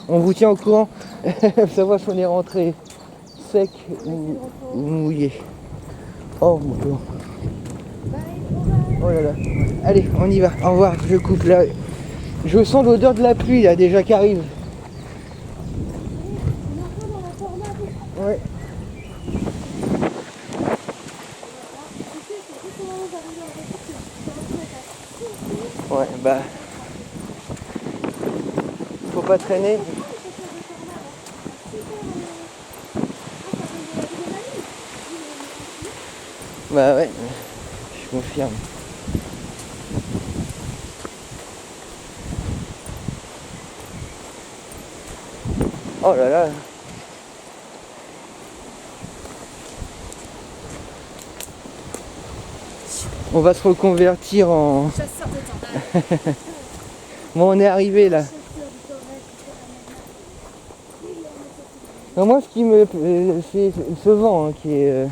Speaker 2: On vous tient au courant pour savoir si on est rentré sec ou mouillé. Oh mon Dieu. Oh là là. Allez, on y va. Au revoir, je coupe là. Je sens l'odeur de la pluie là déjà qui arrive. Ouais. Ouais, bah... Faut pas traîner. Bah ouais, je confirme. Oh là là. On va se reconvertir en...
Speaker 3: Chasseur de tornades.
Speaker 2: Bon, on est arrivé là. Non, moi, ce qui me... c'est ce vent hein, qui est...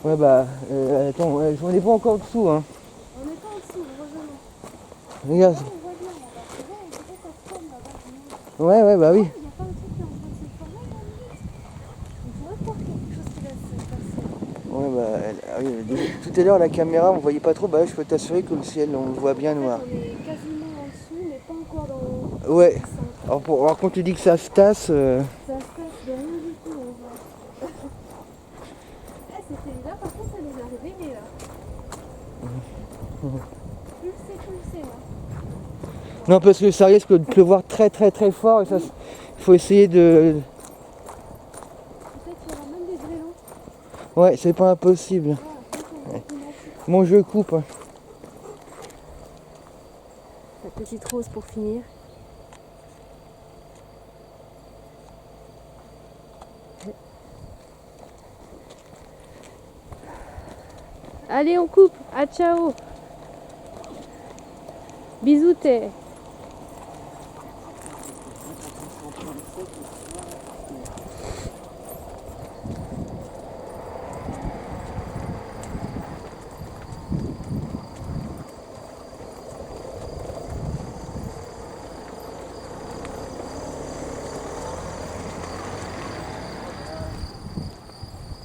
Speaker 2: Ouais bah, attends, on n'est pas encore dessous hein.
Speaker 3: On n'est pas en dessous, heureusement.
Speaker 2: Regarde.
Speaker 3: On voit bien là-bas. Tu vois, on dirait que ça tombe là-bas.
Speaker 2: Ouais, bah oui.
Speaker 3: Il n'y a pas un truc qui est en train de se former là, limite. On pourrait croire qu'il y a quelque chose qui va se passer.
Speaker 2: Ouais bah, tout à l'heure la caméra on voyait pas trop, bah je peux t'assurer que le ciel on le voit bien noir.
Speaker 3: On est quasiment en dessous, mais pas encore dans...
Speaker 2: Ouais. Alors quand tu dis que ça se tasse...
Speaker 3: Ça se passe de rien du tout, on voit. C'était là, par contre, ça nous a réveillés là. Pulsé là.
Speaker 2: Non parce que ça risque de pleuvoir très fort et ça, il faut essayer de...
Speaker 3: Peut-être qu'il y aura même des grêlons.
Speaker 2: Ouais, c'est pas impossible.
Speaker 3: Ouais.
Speaker 2: Bon, je coupe.
Speaker 3: La petite rose pour finir. Allez, on coupe. Ah, ciao. Bisous, t'es.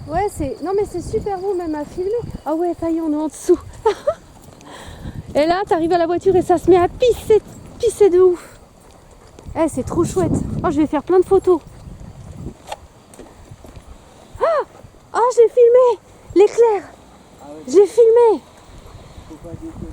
Speaker 3: Ouais, non mais c'est super beau même à filmer. Ah ouais, ça y est, on est en dessous. Et là, t'arrives à la voiture et ça se met à pisser de ouf. Eh, c'est trop chouette. Oh, je vais faire plein de photos. Ah, oh, j'ai filmé l'éclair. J'ai filmé.
Speaker 2: Faut pas déconner.